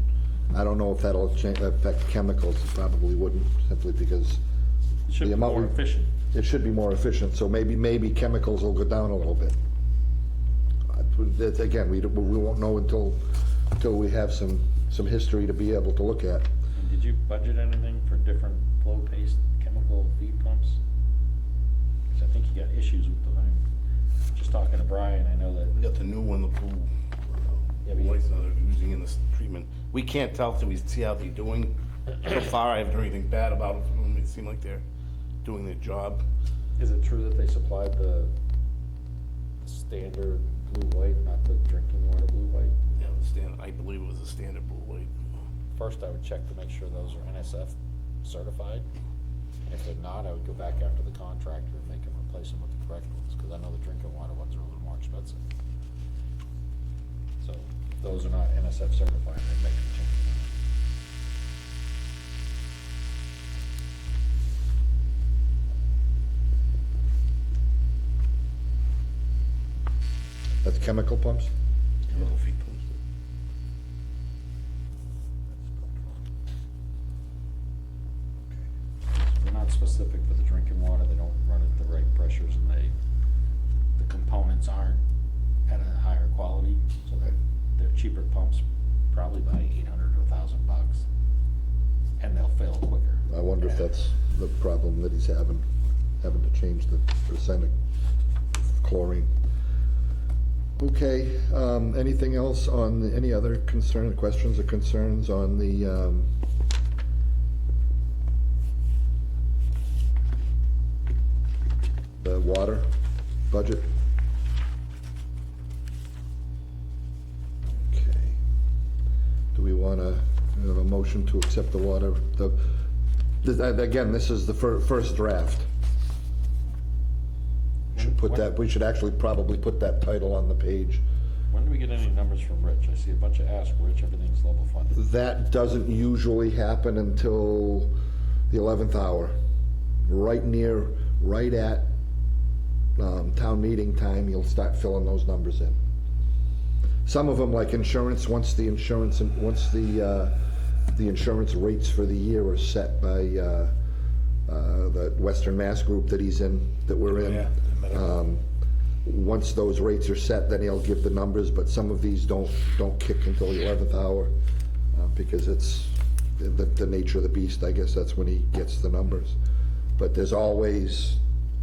I don't know if that'll affect chemicals. It probably wouldn't, simply because It should the be amount more we- efficient. it should be more efficient, so maybe chemicals will go down a little bit. Again, we won't know until we have some history to be able to look at. And did you budget anything for different flow-paced chemical feed pumps? Because I think you got issues with the, just talking to Brian, I know that. we got the new one, the blue, Yeah, but you- lights that they're using in this treatment. We can't tell till we see how they're doing. So far, I haven't heard anything bad about it from them. It seemed like they're doing their job. Is it true that they supplied the standard blue-white, not the drinking water blue-white? Yeah, the standard, I believe it was a standard blue light. First, I would check to make sure those are NSF certified. And if they're not, I would go back after the contractor and make them replace them with the correct ones, because I know the drinking water ones are a little more expensive. So if those are not NSF certified, then make them change. That's chemical pumps? Chemical feed pumps. They're not specific for the drinking water, they don't run at the right pressures, and the components aren't at a higher quality, so they're cheaper pumps, probably by $800 to $1,000, and they'll fail quicker. I wonder if that's the problem that he's having to change the percent of chlorine. Okay, anything else on, any other questions or concerns on the water budget? Okay. Do we want to have a motion to accept the water, again, this is the first draft. Should put that, we should actually probably put that title on the page. When do we get any numbers from Rich? I see a bunch of Ask Rich, everything's level funded. That doesn't usually happen until the 11th hour, right at town meeting time, you'll start filling those numbers in. Some of them, like insurance, once the insurance rates for the year are set by the Western Mass group that he's in, that we're in. Yeah, the medical. Once those rates are set, then he'll give the numbers, but some of these don't kick until the 11th hour, because it's the nature of the beast, I guess that's when he gets the numbers. But there's always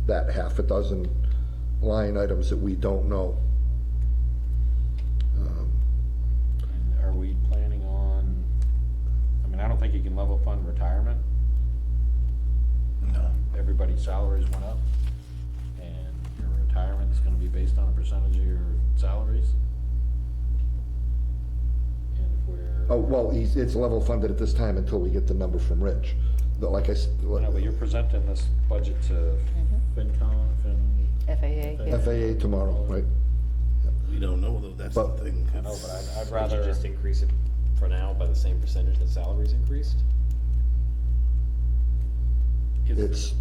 that half a dozen line items that we don't know. And are we planning on, I mean, I don't think you can level fund retirement. No. Everybody's salaries went up, and your retirement is gonna be based on a percentage of your salaries. And if we're. Oh, well, it's level funded at this time until we get the number from Rich. But like I said, No, but you're presenting this budget to FAA, yeah. FAA tomorrow, right? We don't know though, that's the But- thing. I know, but I'd Would rather. you just increase it for now by the same percentage that salaries increased? It's-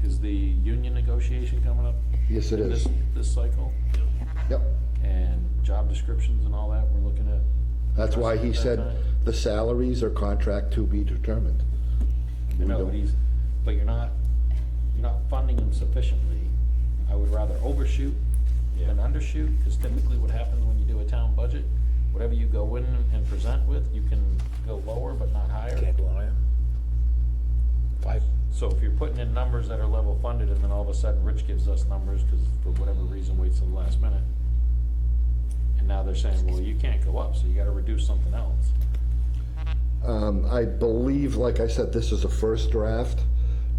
Is the union negotiation coming up? Yes, it in is. This cycle? Yep. And job descriptions and all that, we're looking at? That's why he at that said time? the salaries are contract to be determined. I know, We but you're not funding them sufficiently. I would rather overshoot than undershoot, because typically what happens when you do a town budget, whatever you go in and present with, you can go lower but not higher. Can't go higher. 5. So if you're putting in numbers that are level funded, and then all of a sudden Rich gives us numbers, because for whatever reason waits till the last minute, and now they're saying, well, you can't go up, so you gotta reduce something else. I believe, like I said, this is a first draft.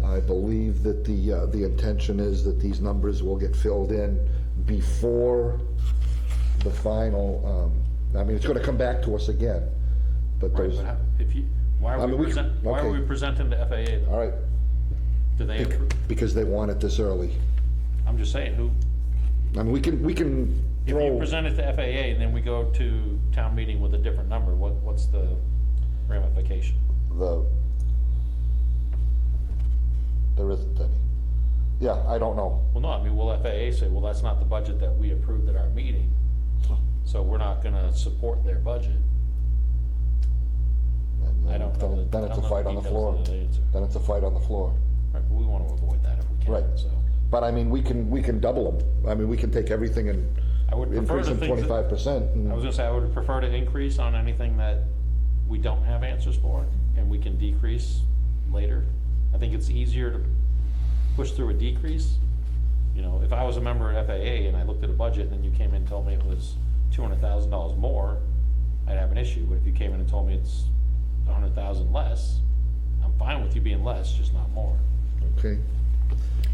I believe that the intention is that these numbers will get filled in before the final, I mean, it's gonna come back to us again, but Right, those, but why I are mean, we why are okay. we presenting to FAA though? all right, Do they approve? because they want it this early. I'm just saying, I mean, we can if you throw, present it to FAA and then we go to town meeting with a different number, what's the ramification? there isn't any. Yeah, I don't know. Well, no, I mean, will FAA say, well, that's not the budget that we approved at our meeting, so we're not gonna support their budget? And I don't know. Then it's a fight on the floor. Details of the answer. Then it's a fight on the floor. Right, but we wanna avoid that if we can, Right. so. But I mean, we can double them. I mean, we can take everything and I would prefer increase the them things that- 25%. I was gonna say, I would prefer to increase on anything that we don't have answers for, and we can decrease later. I think it's easier to push through a decrease. You know, if I was a member of FAA and I looked at a budget and then you came in and told me it was $200,000 more, I'd have an issue, but if you came in and told me it's 100,000 less, I'm fine with you being less, just not more. Okay.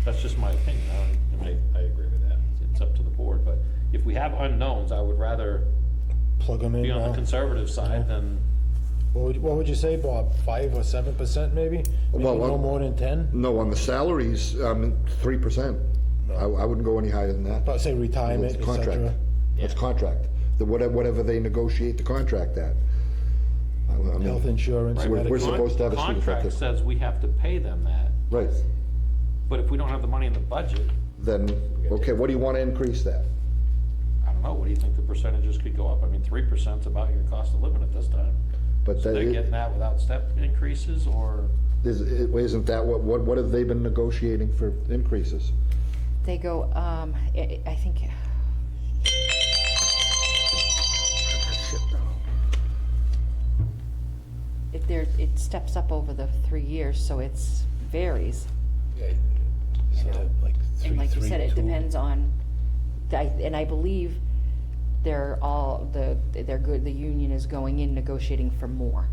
That's just my opinion. I agree with that. It's up to the board, but if we have unknowns, I would rather Plug them in be on the now. conservative side than. What would you say, Bob? 5 or 7% maybe? Maybe Well, no more than 10? No, on the salaries, 3%. I wouldn't go any higher than that. But say retirement, It's et contract. cetera. It's contract. Whatever they negotiate the contract at. I mean, Health insurance, Right, we're medical. supposed to have a student Contract effective. says we have to pay them that, Right, but if we don't have the money in the budget, then, okay, what do you want to increase that? I don't know, what do you think the percentages could go up? I mean, 3%'s about your cost of living at this time. But So they're getting that without step increases, or? isn't that what have they been negotiating for increases? They go, I think, it steps up over the 3 years, so it's varies. Yeah, is You that know, like And like you 3, said, it 2? depends on and I believe they're good, the union is going in negotiating for more.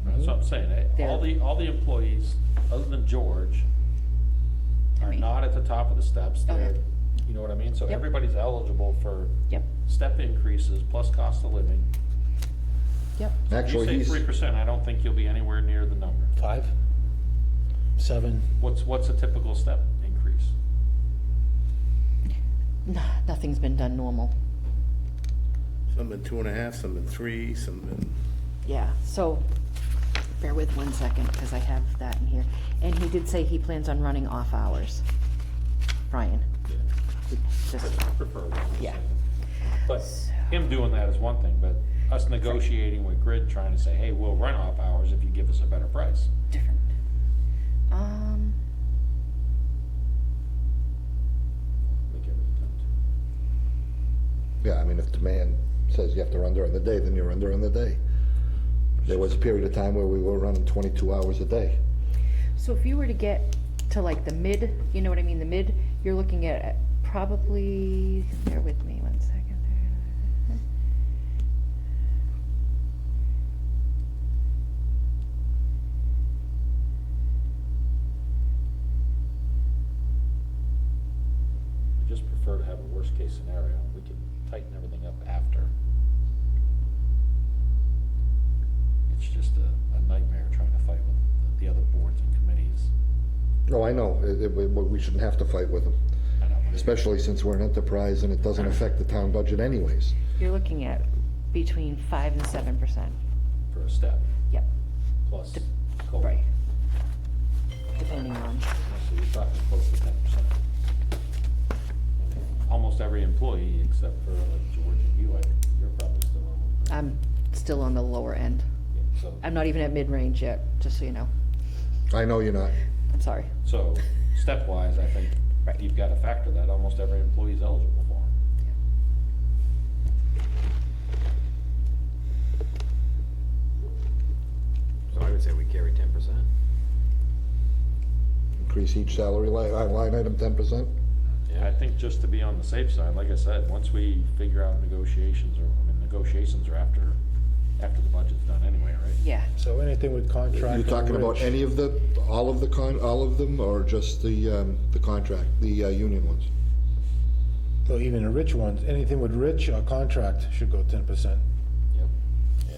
That's what I'm saying, all the employees, other than George, are Right. not at the top of the steps, Okay. they're, you know what I mean? So Yep. everybody's eligible for Yep, step increases plus cost of living. yep. Actually, You he's, say 3%, I don't think you'll be anywhere near the number. 5, 7, What's a typical step increase? Nothing's been done normal. Some been 2.5, some been 3, some been, Yeah, so, bear with 1 second, because I have that in here. And he did say he plans on running off hours. Brian. Just, Prefer that. Yeah. But him doing that is one thing, but us negotiating with Grid, trying to say, hey, we'll run off hours if you give us a better price. different. Make every attempt. yeah, I mean, if demand says you have to run during the day, then you run during the day. There was a period of time where we were running 22 hours a day. So if you were to get to like the mid, you know what I mean, the mid, you're looking at probably, bear with me 1 second. I just prefer to have a worst case scenario. We can tighten everything up after. It's just a nightmare trying to fight with the other boards and committees. No, I know, we shouldn't have to fight with them, I know, but it- especially since we're an enterprise and it doesn't affect the town budget anyways. You're looking at between 5 and 7%. For a step, Yep, plus Dep- COLA. right. Depending on, So you're talking close to 10%. Almost every employee, except for like George and you, you're probably still on. I'm still on the lower end. So, I'm not even at mid-range yet, just so you know. I know you're not. I'm sorry. so stepwise, I think Right. you've got to factor that almost every employee is eligible for. So I would say we carry 10%. Increase each salary line item 10%. I think just to be on the safe side, like I said, once we figure out negotiations, negotiations are after the budget's done anyway, right? Yeah. so anything with contract. You're talking or about wage. any of all of them, or just the contract, the union ones? So even the rich ones, anything with rich or contract should go 10%. Yep. Yeah.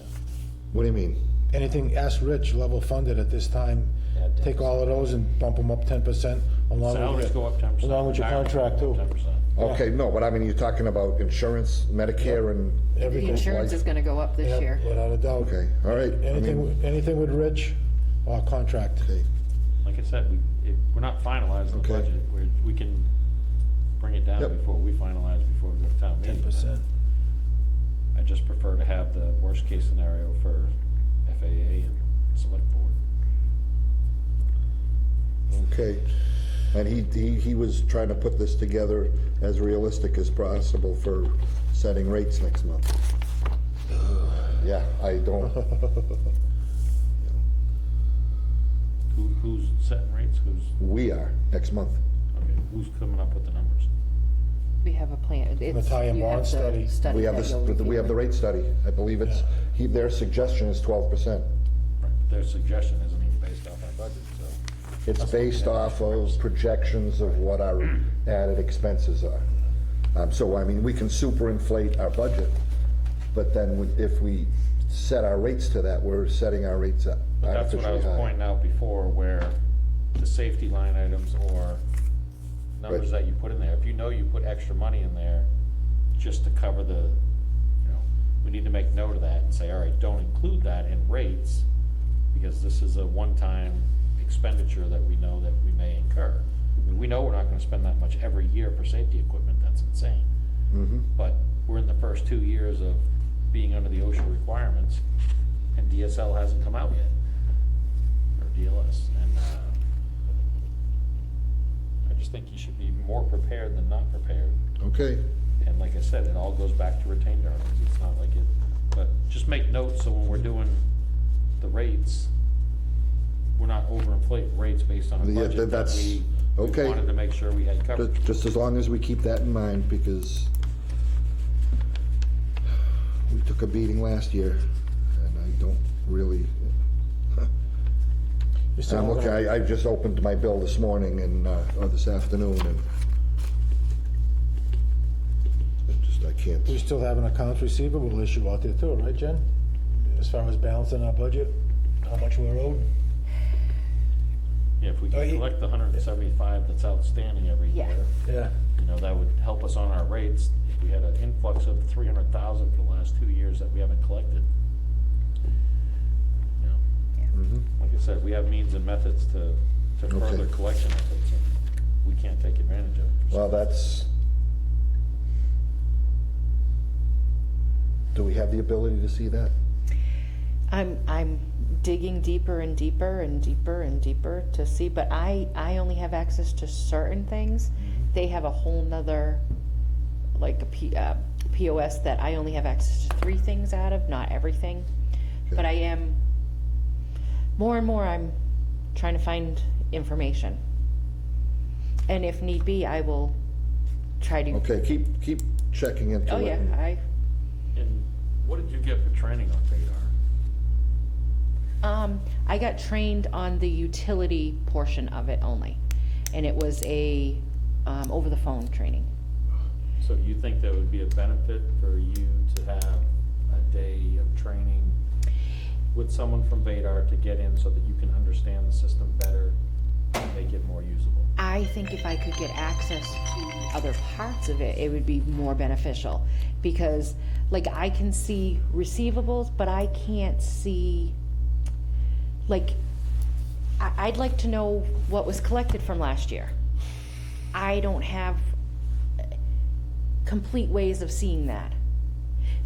What do you mean? Anything ask rich, level funded at this time, Add 10%. take all of those and bump them up 10% along Salaries with go up 10%. along with your retirement contract go up too. 10%. Yeah. Okay, no, but I mean, you're talking about insurance, Medicare, and The Everything. insurance is gonna go up this Yep, year. without a doubt. Okay, all right. I Anything, mean, anything with rich or contract. okay. Like I said, we're not finalizing the Okay. budget, we can bring it down Yep. before we finalize, before we go to town meeting. 10%. I just prefer to have the worst case scenario for FAA and select board. Okay, and he was trying to put this together as realistic as possible for setting rates next month. Yeah, I don't, Who's setting rates, we are, next month. who's coming up with the numbers? We have a plan. It's- Tie and you have bond the study. We have that you'll we have the review. rate study. I believe it's, their suggestion is 12%. Right, but their suggestion isn't even based off our budget, so. It's based off of projections of what our added expenses are. So, I mean, we can superinflate our budget, but then if we set our rates to that, we're setting our rates up But that's what I artificially was high. pointing out before, where the safety line items or numbers Right. that you put in there, if you know you put extra money in there just to cover the, we need to make note of that and say, all right, don't include that in rates, because this is a one-time expenditure that we know that we may incur. I mean, we know we're not gonna spend that much every year for safety equipment, that's insane. Mhm. But we're in the first 2 years of being under the OSHA requirements, and DSL hasn't come out yet, or DLS, and, I just think you should be more prepared than not prepared. Okay, And like I said, it all goes back to retained earnings, it's not like it, but just make notes, so when we're doing the rates, we're not overinflating rates based on a Yeah, budget that that's, we Okay. We wanted to make sure we had coverage. Just as long as we keep that in mind, because we took a beating last year, and I don't really, You still I'm have looking, a- I just opened my bill this morning and, or this afternoon, and I can't. We still have an accounts receivable issue out there too, right, Jen? As far as balancing our budget, how much we're owed? Yeah, if we Oh, can he- collect the 175 that's outstanding every Yeah. year, Yeah. you know, that would help us on our rates. If we had an influx of 300,000 for the last 2 years that we haven't collected, you know, Mhm. like I said, we have means and methods to Okay. further collection efforts, and we can't take advantage of it. Well, that's, do we have the ability to see that? I'm digging deeper and deeper and deeper and deeper to see, but I only have access to certain things. They have a whole nother, like a POS that I only have access to 3 things out of, not everything. But I am, more and more, I'm trying to find information. And if need be, I will try to. Okay, keep checking into it. Oh, yeah, and- And what did you get for training on Vadar? I got trained on the utility portion of it only, and it was a, over-the-phone training. So do you think that would be a benefit for you to have a day of training with someone from Vadar to get in so that you can understand the system better and make it more usable? I think if I could get access to other parts of it, it would be more beneficial, because, like, I can see receivables, but I can't see, like, I'd like to know what was collected from last year. I don't have complete ways of seeing that.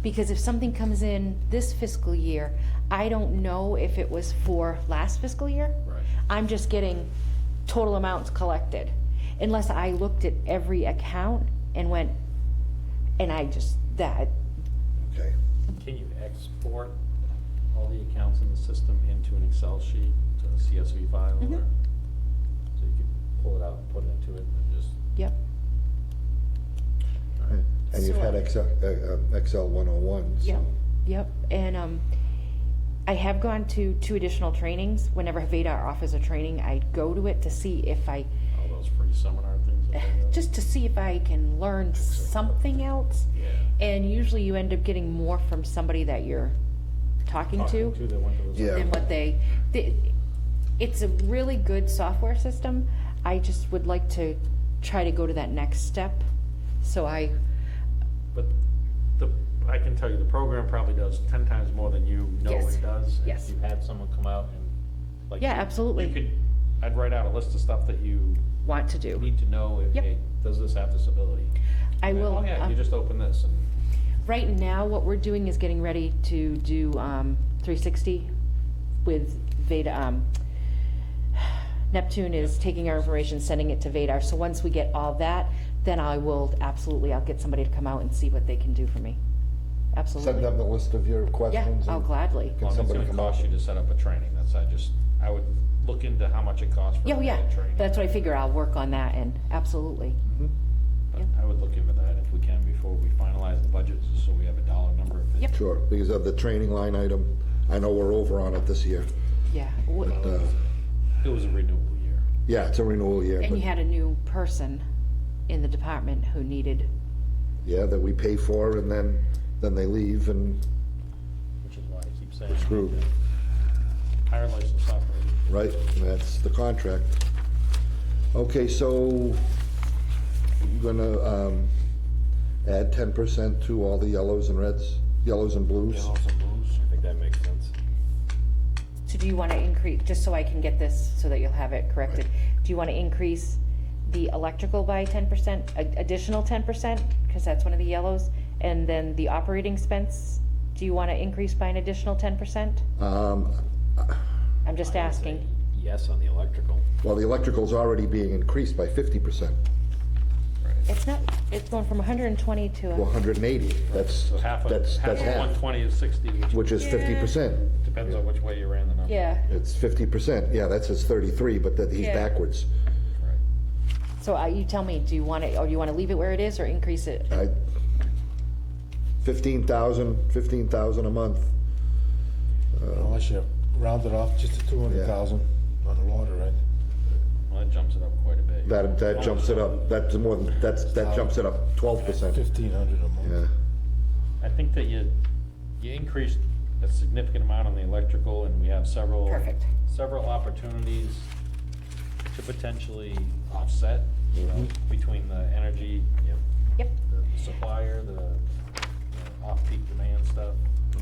Because if something comes in this fiscal year, I don't know if it was for last fiscal year. Right. I'm just getting total amounts collected. Unless I looked at every account and went, and I just, that, Okay, Can you export all the accounts in the system into an Excel sheet, to a CSV file, Mhm. or, so you can pull it out and put it into it and just, yep. and you've So, had Excel 101, so. Yep, yep, and, I have gone to 2 additional trainings. Whenever Vadar offers a training, I go to it to see if I, all those free seminar things that they have. just to see if I can learn something else. Yeah. And usually you end up getting more from somebody that you're talking to that went to those- Yeah. than what it's a really good software system. I just would like to try to go to that next step, so But I can tell you, the program probably does 10 times more than you know Yes. it does. And Yes. If you had someone come out and, like. Yeah, you- absolutely. You could, I'd write out a list of stuff that you want to do. need to know, if, Yep. hey, does this have this ability? I And then, will, Oh, yeah, you just open this and, right now, what we're doing is getting ready to do 360 with Veda. Neptune is taking our information, sending it to Vadar. So once we get all that, then I'll get somebody to come out and see what they can do for me. Absolutely. Send them the list of your Yeah, questions. I'll and gladly. Can well, it's somebody gonna come out? cost you to set up a training, I would look into how much it costs for Yeah, a yeah, paid training. that's what I figure. I'll work on that, and absolutely. Mhm. But Yep. I would look into that if we can before we finalize the budget, so we have a dollar number. If it- Yep. Sure, because of the training line item, I know we're over on it this year. Yeah. But, It was a renewal year. yeah, it's a renewal year, And but, you had a new person in the department who needed, yeah, that we pay for, and then they leave, and, Which is why I keep saying. We're screwed. Hire licensed operator. right, that's the contract. Okay, so, you're gonna, add 10% to all the yellows and reds, yellows and blues? Yellows and blues, I think that makes sense. so do you want to increase, just so I can get this, so that you'll have it corrected, do you want to increase the electrical by 10%, additional 10%, because that's one of the yellows, and then the operating expense, do you want to increase by an additional 10%? I'm just I would asking. say Yes on the electrical. Well, the electrical's already being increased by 50%, It's not, it's going from 120 to, to 180, that's, So that's half of half, 120 is 60, which is 50%. depends on which way you ran the number. yeah, It's 50%, yeah, that says 33, but that he's Yeah. backwards. Right. So you tell me, do you want it, or you want to leave it where it is or increase it? 15,000 a month. Unless you round it off just to 200,000 on the water end. Well, that jumps it up quite a bit. That jumps it up, that's more than, that jumps it up 12%. 1,500 a month. Yeah, I think that you increased a significant amount on the electrical, and we have several. Perfect. Several opportunities to potentially offset, you know, between the energy, Yep. the supplier, the off-peak demand stuff.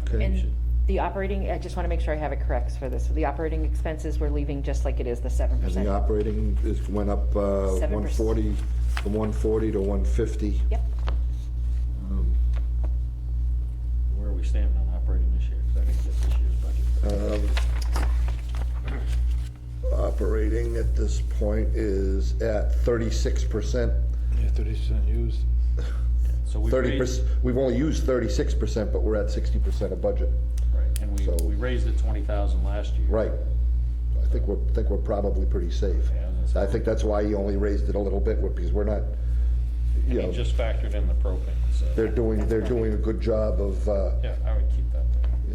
Okay. We And should- the operating, I just want to make sure I have it correct for this. The operating expenses, we're leaving just like it is, the 7%. and the operating went up 7%. 140, from 140 to 150. Yep. Where are we standing on operating this year? 'Cause I didn't get this year's budget. Operating at this point is at 36%. Yeah, 30% used. So we raised, We've only used 36%, but we're at 60% of budget. right, and So- we raised it 20,000 last year. Right. I think we're probably pretty safe. Yeah, I was gonna say- I think that's why you only raised it a little bit, because we're not, you And know, he just factored in the propane, so. they're doing a good job of, Yeah, I would keep that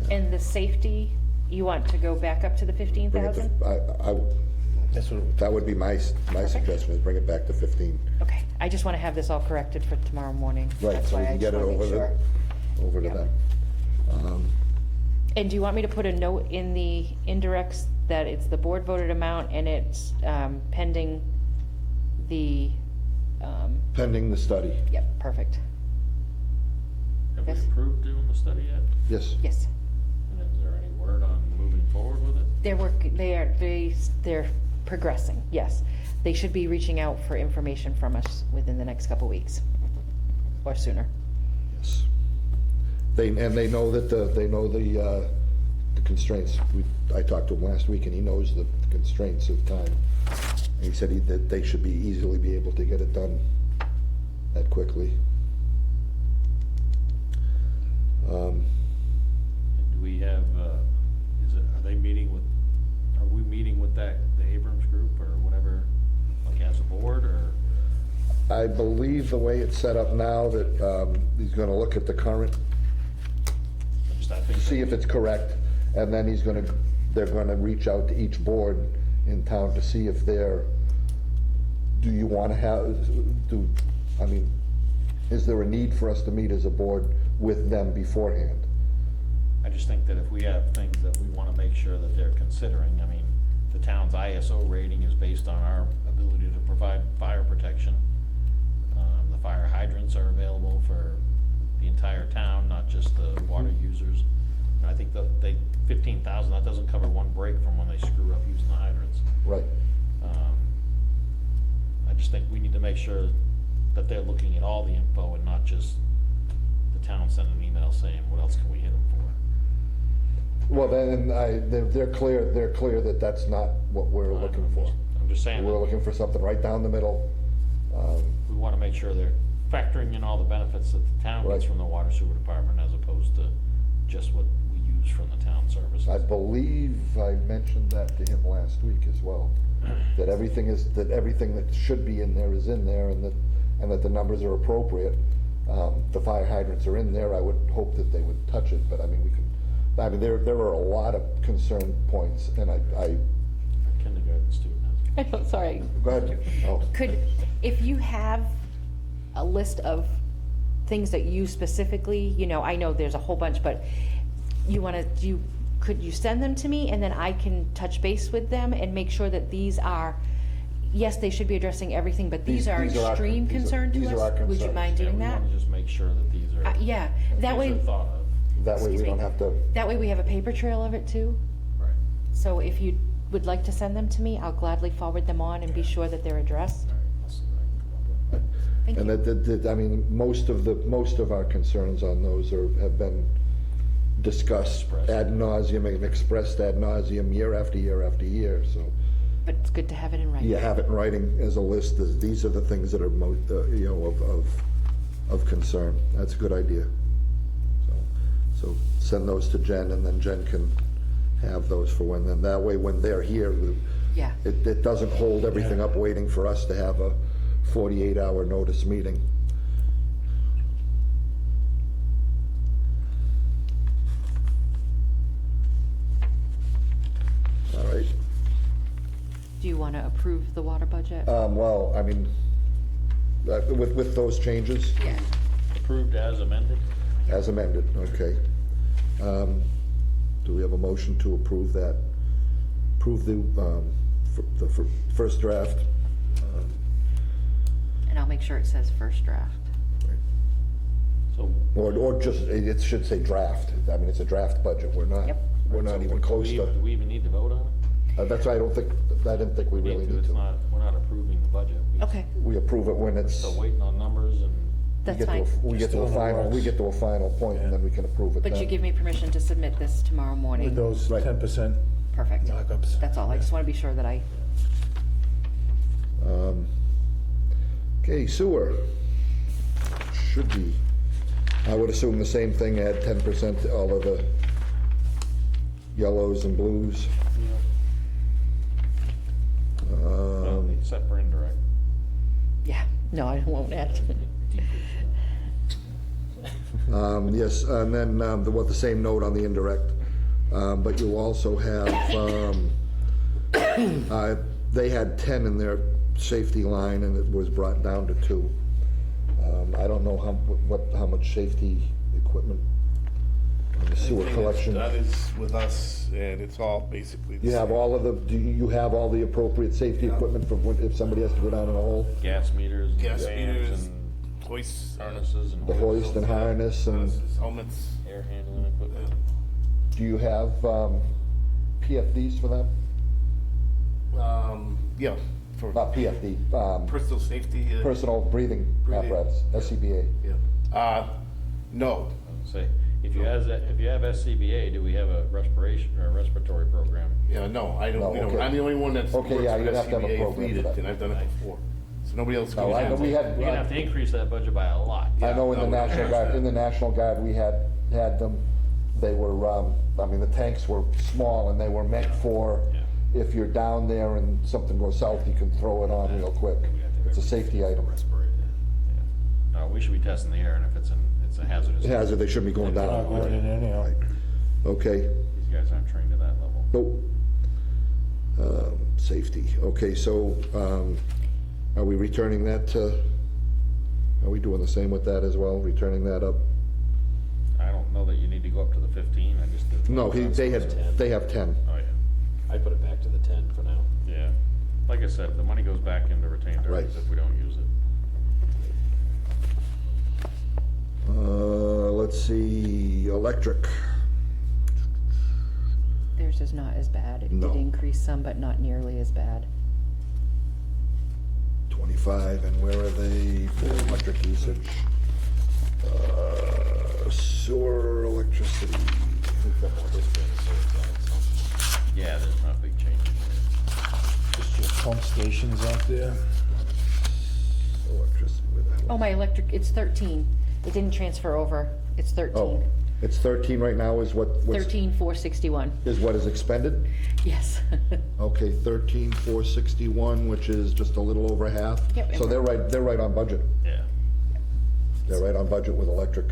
there. And the safety, you want to go back up to the bring it 15,000? to, That's what, that would be my suggestion, is bring it back to 15. Okay, I just want to have this all corrected for tomorrow morning. Right, That's so we why I can get just it wanna make over to sure. them. And do you want me to put a note in the indirects that it's the board voted amount and it's pending the, Pending the study, yep, perfect. Have we Yes. approved doing the study yet? yes. Yes. And is there any word on moving forward with it? They're progressing, yes. They should be reaching out for information from us within the next couple weeks, or sooner. Yes. They know that the constraints. I talked to him last week, and he knows the constraints of time. And he said that they should easily be able to get it done that quickly. And do we have, are we meeting with the Abrams group or whatever, like as a board, or? I believe the way it's set up now, that he's gonna look at the current, I think see if it's correct, and then they're gonna reach out to each board in town to see if do you wanna is there a need for us to meet as a board with them beforehand? I just think that if we have things that we wanna make sure that they're considering, I mean, the town's ISO rating is based on our ability to provide fire protection. The fire hydrants are available for the entire town, not just the water users. And I think that 15,000, that doesn't cover one break from when they screw up using the hydrants. Right. I just think we need to make sure that they're looking at all the info and not just the town sending an email saying, what else can we hit them for? Well, then, they're clear that that's not what we're looking for. I'm just saying, We're that looking for something right down the middle. we wanna make sure they're factoring in all the benefits that the town gets Right. from the water sewer department as opposed to just what we use from the town services. I believe I mentioned that to him last week as well, that everything that should be in there is in there, and that the numbers are appropriate. The fire hydrants are in there. I would hope that they would touch it, but I mean, there are a lot of concern points, and I, Kindergarten student has. I know, sorry. go ahead. Oh. If you have a list of things that you specifically, I know there's a whole bunch, but could you send them to me, and then I can touch base with them and make sure that these are, yes, they should be addressing everything, but these are These are our- extreme these are- concern to these are our us? Would you concerns. mind Yeah, doing we that? wanna just make sure that these are. Yeah, that these are way, thought of. That way we Excuse me. don't have to, that way we have a paper trail of it too. Right. So if you would like to send them to me, I'll gladly forward them on and be sure that they're addressed. All right, I'll see what I can come up with. Thank and you. I mean, most of our concerns on those have been discussed Expressed. ad nauseum and expressed ad nauseum year after year after year, so. But it's good to have it in writing. You have it in writing as a list, these are the things that are of concern. That's a good idea. So send those to Jen, and then Jen can have those for then that way when they're here, Yeah. it doesn't hold everything up waiting for us to have a 48-hour notice meeting. All right. Do you want to approve the water budget? Well, I mean, with those changes, Yeah. Approved as amended? as amended, okay. Do we have a motion to approve that? Approve the first draft? And I'll make sure it says first draft. So. Or just, it should say draft. I mean, it's a draft budget. We're not, Yep. we're not even close to, Do we even need to vote on it? that's why I didn't think we really need It's to. not, we're not approving the budget. We- Okay, We approve it when it's, Still waiting on numbers and. that's fine. we get to a Still in the final, we works. get to a final point, and then we can approve it But you then. give me permission to submit this tomorrow With morning? those Right. 10% Perfect. markups. That's all. I just want to be sure that I, Okay, sewer. Should be, I would assume the same thing, add 10% to all of the yellows and blues. Except for indirect. yeah, no, I won't add. Yes, and then the same note on the indirect, but you also have, they had 10 in their safety line, and it was brought down to 2. I don't know how much safety equipment on the sewer Anything collection. That is with us, and it's all basically the You have same. all of the, do you have all the appropriate safety equipment for if somebody has to go down in a hole? Gas meters. and Gas fans meters, and hoists. Harnesses and. The hoist and harness, and Harnesses, helmets. Air handling equipment. do you have PFDs for them? Yeah, for Not PFD, personal safety. personal breathing Breathing. apparatus, SCBA. Yeah. No, Say, if you have SCBA, do we have a respiratory program? yeah, no, I No, don't, we don't. okay. I'm the only one that's Okay, works yeah, for you'd have to have a SCBA if program for needed, that. and I've done it before. So nobody else No, goes I know in. we had, We're gonna have to increase that budget by a lot. I know in the no, National Guard, in the National Guard, we had them, they were, I mean, the tanks were small, and they were meant for, Yeah. if you're down there and something goes south, you can throw it on real quick. It's a safety item. We should be testing the air, and if it's a hazardous. Hazard, they shouldn't be going Not down. going in anyhow. Right. Okay, These guys aren't trained to that level. nope. Safety, okay, so, are we returning that to, are we doing the same with that as well, returning that up? I don't know that you need to go up to the 15, I just did. No, they have 10. Oh, yeah, I put it back to the 10 for now. yeah. Like I said, the money goes back into retained Right. earnings if we don't use it. Let's see, electric. Theirs is not as bad. It No. did increase some, but not nearly as bad. 25, and where are they for electric usage? Sewer, electricity. We've got more history on the sewer side, so. Yeah, there's not a big change Just your pump stations out there. Electricity, where the hell? Oh, my electric, it's 13. It didn't transfer over. It's 13. Oh, it's 13 right now is what's 13,461. is what is expended? Yes. Okay, 13,461, which is just a little over half. Yep. So they're right on budget. there. Yeah. They're right on budget with electric.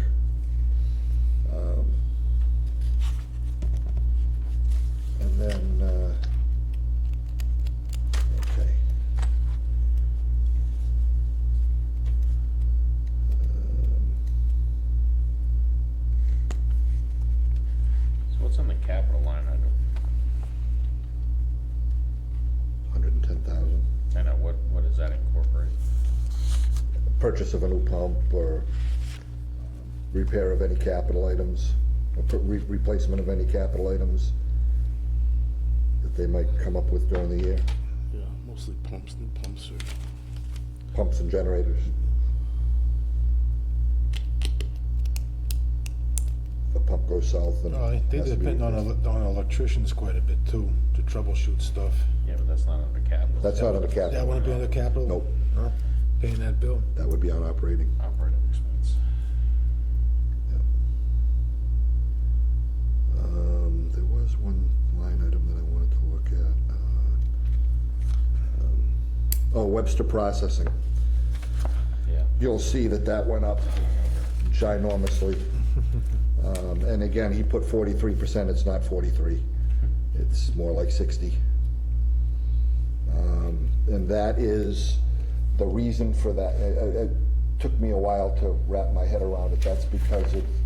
And then, okay. So what's on the capital line item? 110,000. And what does that incorporate? Purchase of a new pump or repair of any capital items, or replacement of any capital items that they might come up with during the year, Yeah, mostly pumps, new pumps or. pumps and generators. If a pump goes south and. Oh, they has to be depend on replaced. electricians quite a bit too, to troubleshoot stuff. Yeah, but that's not under capital. That's not on the capital. That wouldn't be under capital? Nope. No? Paying that bill? That would be on operating. Operating expense. There was one line item that I wanted to look at. Oh, Webster Processing. you'll see that that went up ginormously. And again, he put 43%, it's not 43. It's more like 60. And that is the reason for that. It took me a while to wrap my head around it. That's because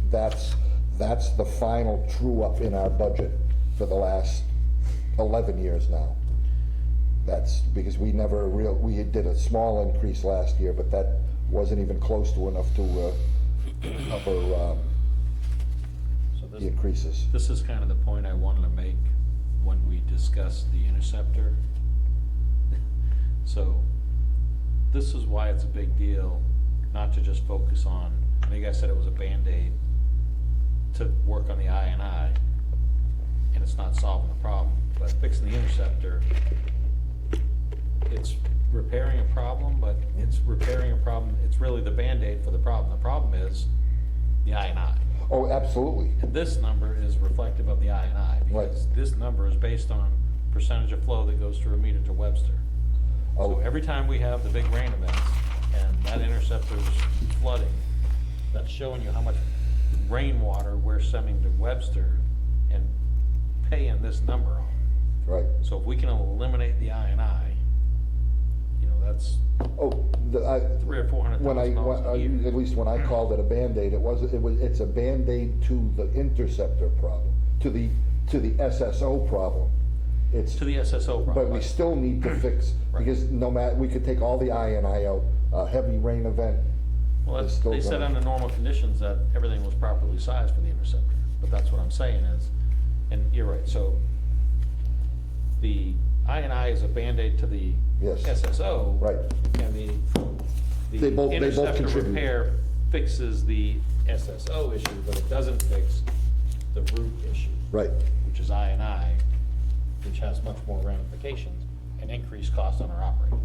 that's the final true-up in our budget for the last 11 years now. That's because we did a small increase last year, but that wasn't even close to enough to cover So the increases. This is kind of the point I wanted to make when we discussed the interceptor. So this is why it's a big deal, not to just focus on, I know you guys said it was a Band-Aid to work on the I&I, and it's not solving the problem, but fixing the interceptor, it's repairing a problem, but it's repairing a problem, it's really the Band-Aid for the problem. The problem is the I&I. Oh, absolutely. And this number is reflective of the I&I, because Right. this number is based on percentage of flow that goes through a meter to Webster. Oh. So every time we have the big rain events, and that interceptor's flooding, that's showing you how much rainwater we're sending to Webster and paying this number on. Right. So if we can eliminate the I&I, you know, that's Oh, $300,000 or $400,000 a year. at least when I called it a Band-Aid, it's a Band-Aid to the interceptor problem, to the SSO problem. It's, To the SSO problem. but we still need to fix, Right. because no matter, we could take all the I&I out, a heavy rain event. Well, is that's, still they said gonna- under normal conditions that everything was properly sized for the interceptor, but that's what I'm saying is, and you're right, so the I&I is a Band-Aid to the Yes. SSO. Right. And They both the interceptor contribute. repair fixes the SSO issue, but it doesn't fix the root issue. Right. Which is I&I, which has much more ramifications and increased costs on our operating.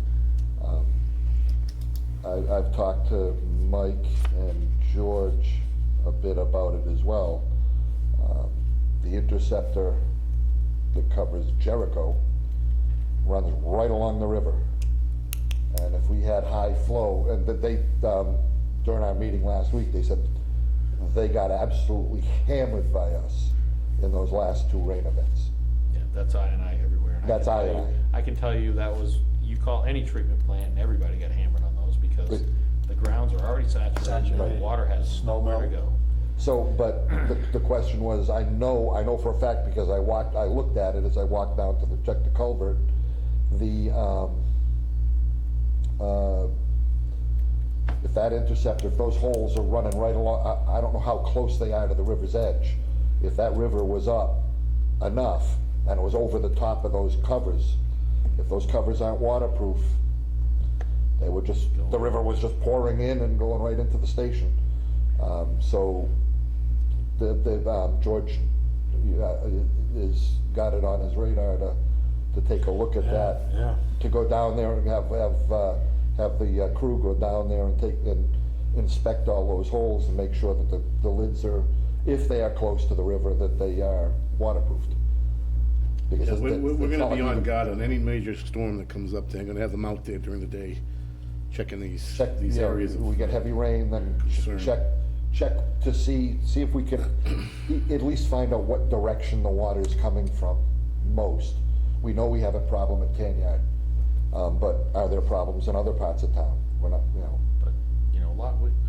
I've talked to Mike and George a bit about it as well. The interceptor that covers Jericho runs right along the river. And if we had high flow, and that they, during our meeting last week, they said they got absolutely hammered by us in those last two rain events. Yeah, that's I&I everywhere. And That's can tell you- I&I. I can tell you that was, you call any treatment plant and everybody got hammered on those because Right. the grounds are already saturated, and the water has Snow nowhere to melt. go. So, but the question was, I know for a fact, because I looked at it as I walked down to check the culvert, if that interceptor, if those holes are running right along, I don't know how close they are to the river's edge. If that river was up enough and it was over the top of those covers, if those covers aren't waterproof, they would just, the river was just pouring in and going right into the station. So George is got it on his radar to take a look at that. Yeah. To go down there and have the crew go down there and inspect all those holes and make sure that the lids are, if they are close to the river, that they are waterproofed. Because Yeah, it's- we're it's gonna not be like on you- guard on any major storm that comes up there. I'm gonna have them out there during the day, checking these Check, these yeah, areas. of we get heavy rain, then concern. check to see if we can at least find out what direction the water is coming from most. We know we have a problem at Tanyard, but are there problems in other parts of town? We're not, But, you know,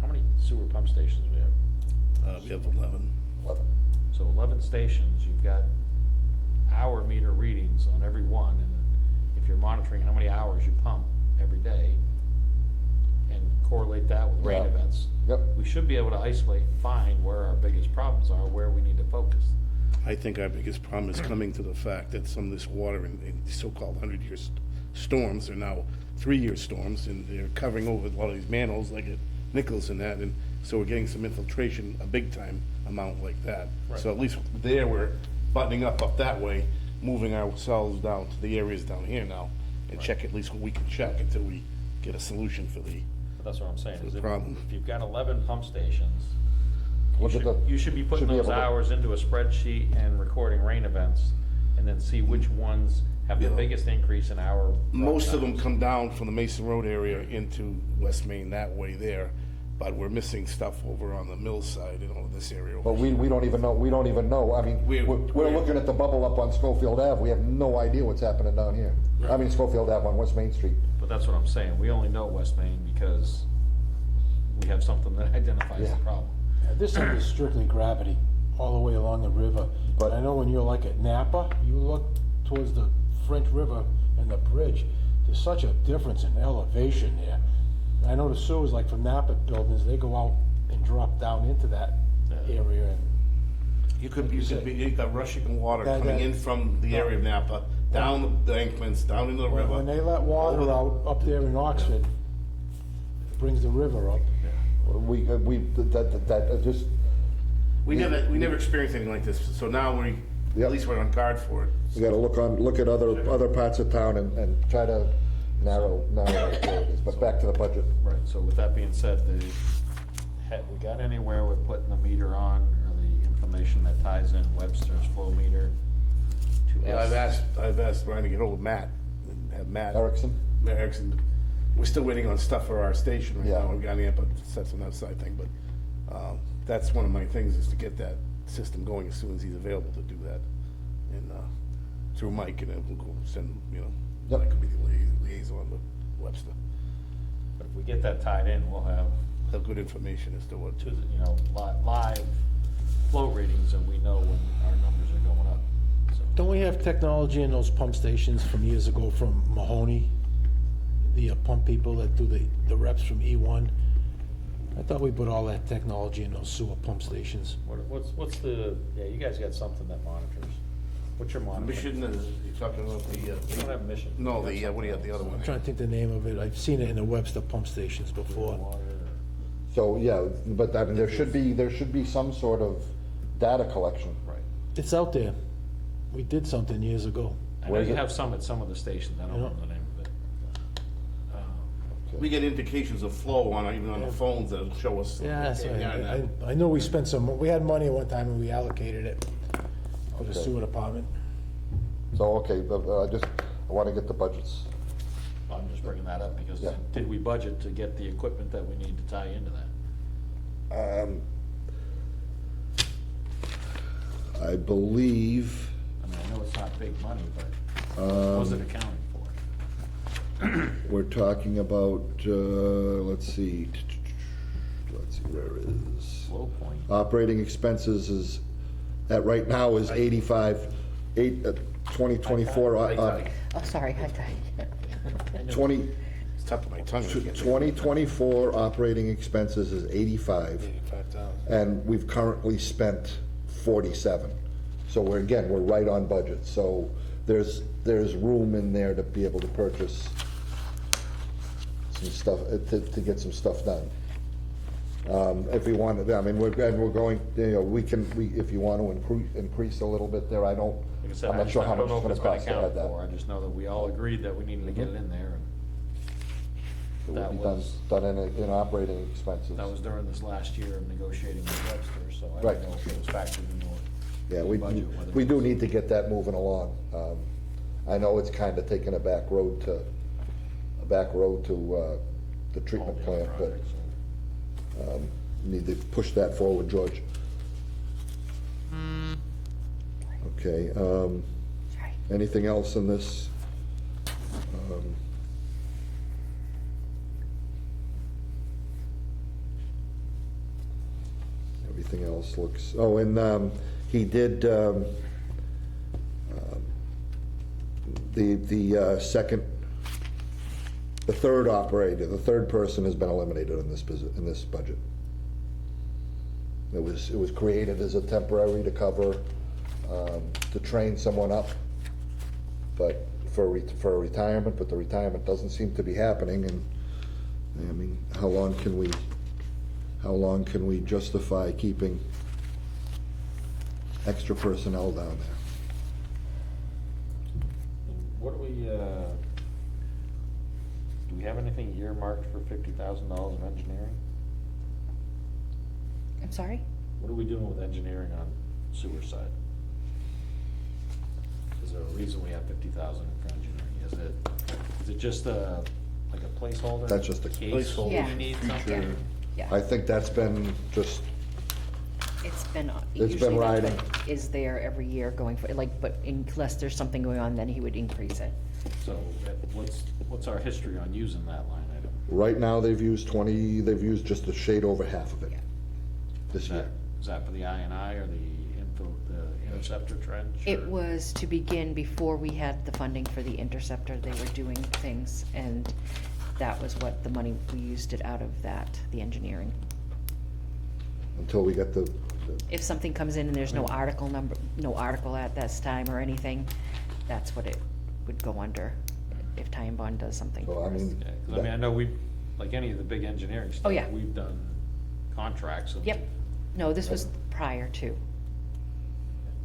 how many sewer pump stations do we have? We have 11. 11. So 11 stations, you've got hour meter readings on every one, and if you're monitoring how many hours you pump every day, and correlate that with rain Yeah. events, Yep. we should be able to isolate and find where our biggest problems are, where we need to focus. I think our biggest problem is coming to the fact that some of this water in these so-called 100-year storms are now 3-year storms, and they're covering over a lot of these manholes like at Nichols and that, and so we're getting some infiltration, a big-time amount like that. Right. So at least there, we're buttoning up that way, moving ourselves down to the areas down here now, and check at least what we can check until we get a solution for the, But that's what I'm saying, is The if problem. you've got 11 pump stations, Look at the- you should be putting should be those able to- hours into a spreadsheet and recording rain events, and then see which ones have the Yeah. biggest increase in our. Most of them times. come down from the Mason Road area into West Main that way there, but we're missing stuff over on the mill side, this area. But we don't even know, I mean, We're- we're looking at the bubble up on Schofield Ave, we have no idea what's happening down here. I mean, Schofield Ave on West Main Street. But that's what I'm saying, we only know West Main because we have something that identifies Yeah. the problem. Yeah, this thing is strictly gravity, all the way along the river. But- But I know when you're like at Napa, you look towards the French River and the bridge, there's such a difference in elevation there. I know the sewers, like from Napa buildings, they go out and drop down into that area, and You got rushing water That- coming that- in from the area of Napa, down the embankments, down into the river. when they let water over the- out up there in Oxford, it brings the river up. Just, We never experienced anything like this, so now at Yep. least we're on guard for it. we gotta look at other parts of town and try to narrow it where it is, but back to the budget. Right, so with that being said, have we got anywhere with putting the meter on, or the information that ties in Webster's flow meter to Yeah, us? I've asked Brian to get hold of Matt, and have Matt. Erickson? Matt Erickson. We're still waiting on stuff for our station right Yeah. now. We've got an amp, but that's an outside thing, but, that's one of my things, is to get that system going as soon as he's available to do that. And, through Mike, and then we'll go send, Yep. Mike could be the liaison with Webster. But if we get that tied in, we'll have Have good information as to what to the, live flow readings, and we know when our numbers are going up, so. Don't we have technology in those pump stations from years ago from Mahoney? The pump people that do the reps from E1? I thought we put all that technology in those sewer pump stations. What's the, yeah, you guys got something that monitors. What's your monitor? Mission is, you're talking about the, You don't have Mission. no, You got what do you have, something the other else. one? I'm trying to think the name of it. I've seen it in the Webster pump stations before. Water or- So, yeah, but I mean, there should be some sort of data collection. Right. It's out there. We did something years ago. I know Where is you it? have some at some of the stations, I don't know Yeah. the name of it. We get indications of flow even on the phones that show us. Yeah, that's right. Yeah, I know we spent we had money at one time and we allocated it for the Okay. sewer department. So, okay, I wanna get the budgets. I'm just bringing that up because Yeah. did we budget to get the equipment that we need to tie into that? I believe, I mean, I know it's not big money, but what was it accounting for? we're talking about, let's see, where is? Low point? Operating expenses is, right now is 2024, Oh, sorry, I got 20, It's tough to my tongue. I can't think. 2024 operating expenses is 85, 85,000. and we've currently spent 47. So we're right on budget, so there's room in there to be able to purchase some stuff, to get some stuff done. If we want to, I mean, we're going, if you want to increase a little bit there, Like I said, I'm not sure how I much don't know it's if gonna it's been cost to add accounted that. for, I just know that we all agreed that we needed to get it in there, It and that would be was, done in operating expenses. that was during this last year of negotiating with Webster, so I Right. don't know if it was factored into Yeah, the budget, whether we it do was- need to get that moving along. I know it's kind of taken a back road to the all treatment the plant, other but projects, so. need to push that forward, George. Okay, Sorry. anything else in this? Everything else looks, and he did, the third operator, the third person has been eliminated in this budget. It was created as a temporary to cover, to train someone up, but for a retirement, but the retirement doesn't seem to be happening, and, I mean, how long can we justify keeping extra personnel down there? What do we have anything earmarked for $50,000 of engineering? I'm sorry? What are we doing with engineering on sewer side? is there a reason we have 50,000 for engineering? Is it just like a placeholder? That's just a in case placeholder. Yeah. we need something? Future. Yeah. I think that's been just, It's been, It's usually been that's riding. what is there every year going for, like, but unless there's something going on, then he would increase it. So what's our history on using that line item? right now, they've used just a shade over half of it Yeah. this Is year. that for the I&I or the interceptor trench? It or- was to begin before we had the funding for the Interceptor, they were doing things, and that was what the money, we used it out of that, the engineering. Until we get the, If something comes in and there's no article number, no article at this time or anything, that's what it would go under, if Ty and Bond does something so for I us. mean. Yeah, 'cause I mean, I know like any of the big engineering stuff. Oh, yeah. We've done contracts. And Yep, no, this was prior to,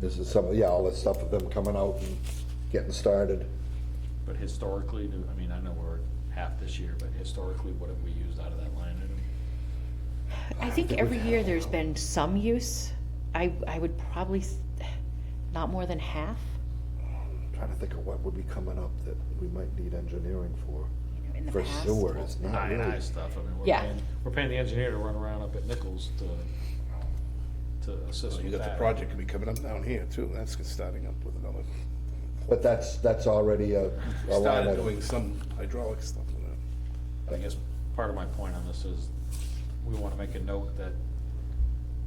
This is all this stuff of them coming out and getting started. But historically, I mean, I know we're half this year, but historically, what have we used out of that line item? I think every year there's been some use. I would probably, not more than half, I'm trying to think of what would be coming up that we might need engineering for. in the For past. sewer, it's not I&I really. stuff, I mean, Yeah. we're paying the engineer to run around up at Nichols to assist So you with got the that. project could be coming up down here too, that's starting up with another. But that's already a line Started item. doing some hydraulic stuff with that. I guess part of my point on this is, we wanna make a note that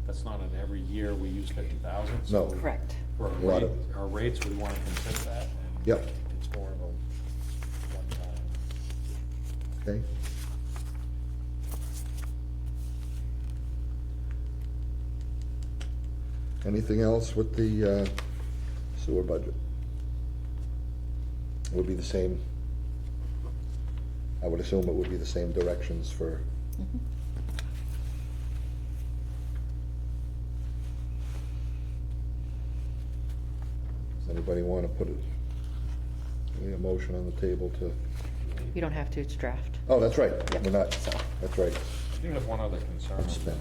that's not an every year we use 50,000. No. So Correct. for A lot of- our rates, we wanna consider that. And Yep. It's more of a one-time. Okay. Anything else with the sewer budget? Would be the same, I would assume it would be the same directions for, Mhm. does anybody want to put a motion on the table to, You don't have to, it's draft. oh, that's right, Yep. we're not, So- that's right, I think there's one other concern I'm spent,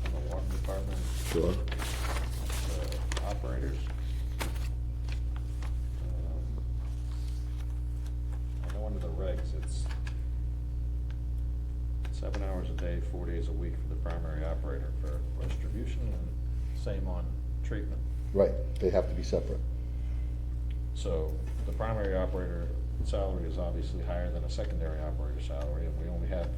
on the water department, sure. the operators. I know under the regs, it's 7 hours a day, 4 days a week for the primary operator for distribution, and same on treatment. Right, they have to be separate. So the primary operator salary is obviously higher than a secondary operator salary, and we only have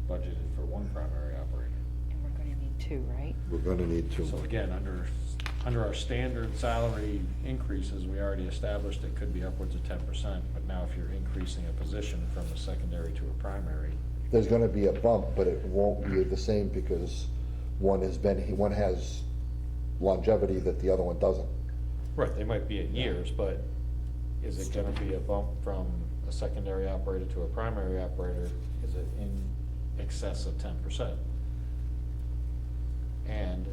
budgeted for one primary operator. And we're gonna need two, right? We're gonna need to. So again, under our standard salary increases, we already established it could be upwards of 10%, but now if you're increasing a position from a secondary to a primary, There's gonna be a bump, but it won't be the same because one has longevity that the other one doesn't. right, they might be in years, but is it gonna be a bump from a secondary operator to a primary operator? Is it in excess of 10%? And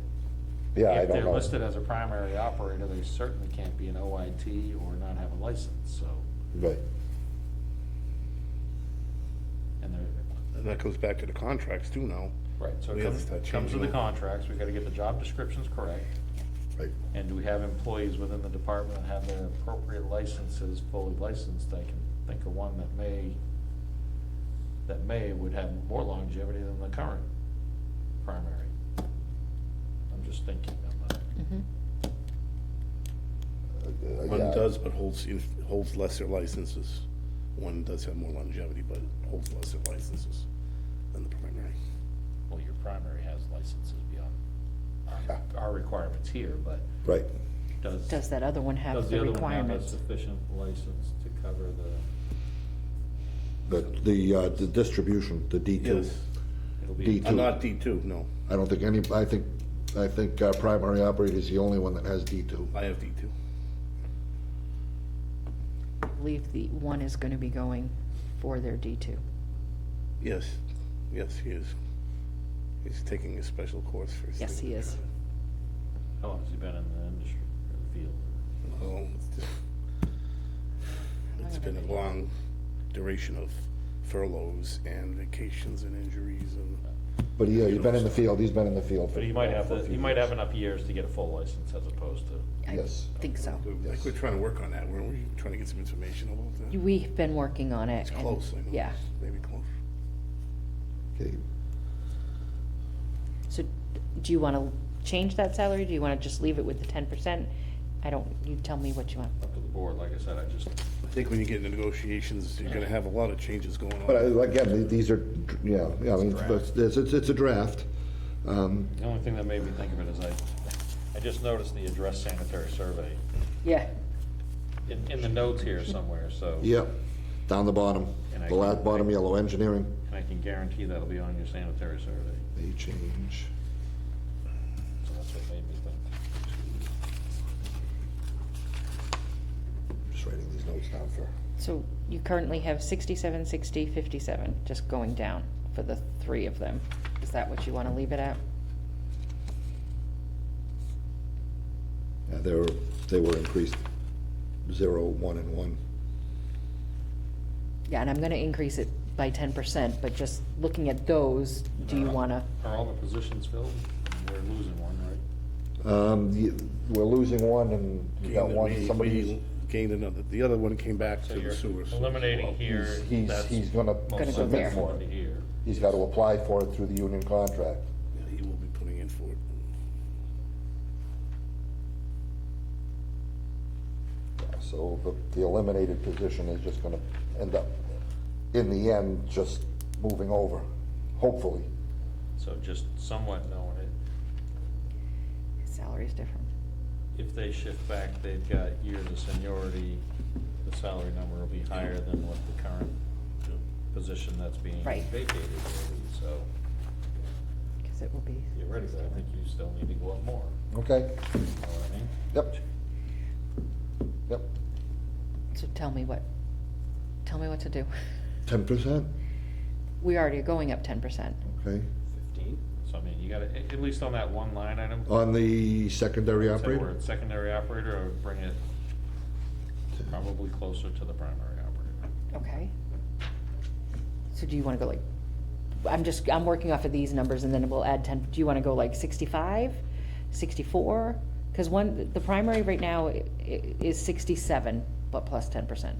Yeah, I if don't they're know. listed as a primary operator, they certainly can't be an OIT or not have a license, so, Right, and they're, And that comes back to the contracts too now. right, so We it have to comes start to changing the them. contracts, we gotta get the job descriptions correct. right. And do we have employees within the department that have their appropriate licenses, fully licensed? I can think of one that would have more longevity than the current primary. I'm just thinking of that. Mhm. One Yeah. does, but holds lesser licenses. One does have more longevity, but holds lesser licenses than the primary. Well, your primary has licenses beyond Yeah. our requirements here, but Right, Does that other one have does the the other one have a requirements? sufficient license to cover the distribution, the D2. Yes. it'll be. D2. Not D2, no. I don't think I think our primary operator is the only one that has D2. I have D2. I believe the one is gonna be going for their D2. Yes, yes, he is. He's taking a special course for his. Yes, he is. How long has he been in the industry, or the field? Oh, it's been a long duration of furloughs and vacations and injuries and But yeah, you've been in the field, he's been in the field. But he might have enough years to get a full license as opposed to. I Yes. think so. I think we're trying to work on that, weren't we? Trying to get some information about that? We've been working on it. It's and- close, I know. Yeah. It's maybe close. Okay. So do you want to change that salary? Do you want to just leave it with the 10%? You tell me what you want. Up to the board, like I said, I think when you get into negotiations, you're gonna have a lot of changes going on. But again, these are, yeah, I mean, it's a draft. The only thing that made me think of it is I just noticed the address sanitary survey Yeah. in the notes here somewhere, so. Yep, down the bottom, And I the last can- bottom yellow, engineering. And I can guarantee that'll be on your sanitary survey, May change. so that's what made me think. Just writing these notes down for, So you currently have 67, 60, 57, just going down for the three of them. Is that what you want to leave it at? yeah, they were increased 0, 1, and 1. Yeah, and I'm going to increase it by 10%, but just looking at those, do you want to? Are all the positions filled? We're losing one, right? We're losing one, and you got one, somebody, Gained another, the other one came back So to the you're sewers. eliminating here, that's. he's gonna Gonna go submit there. for Most it. here. He's got to apply for it through the union contract. Yeah, he will be putting in for it. So the eliminated position is just gonna end up, in the end, just moving over, hopefully. So just somewhat knowing it, Salary's different. if they shift back, they've got years of seniority, the salary number will be higher than what the current position that's being Right. vacated will be, so Because it will be. theoretically, I think you still need to go up more, Okay? you know what I mean? Yep. Yep. So tell me what to do. 10%? We already are going up 10%. Okay. 15? So I mean, you gotta, at least on that one line item. On the secondary say operator? we're at secondary operator, I would bring it probably closer to the primary operator. Okay. So do you want to go like, I'm working off of these numbers and then we'll add 10. Do you want to go like 65, 64? Because the primary right now is 67, but plus 10%.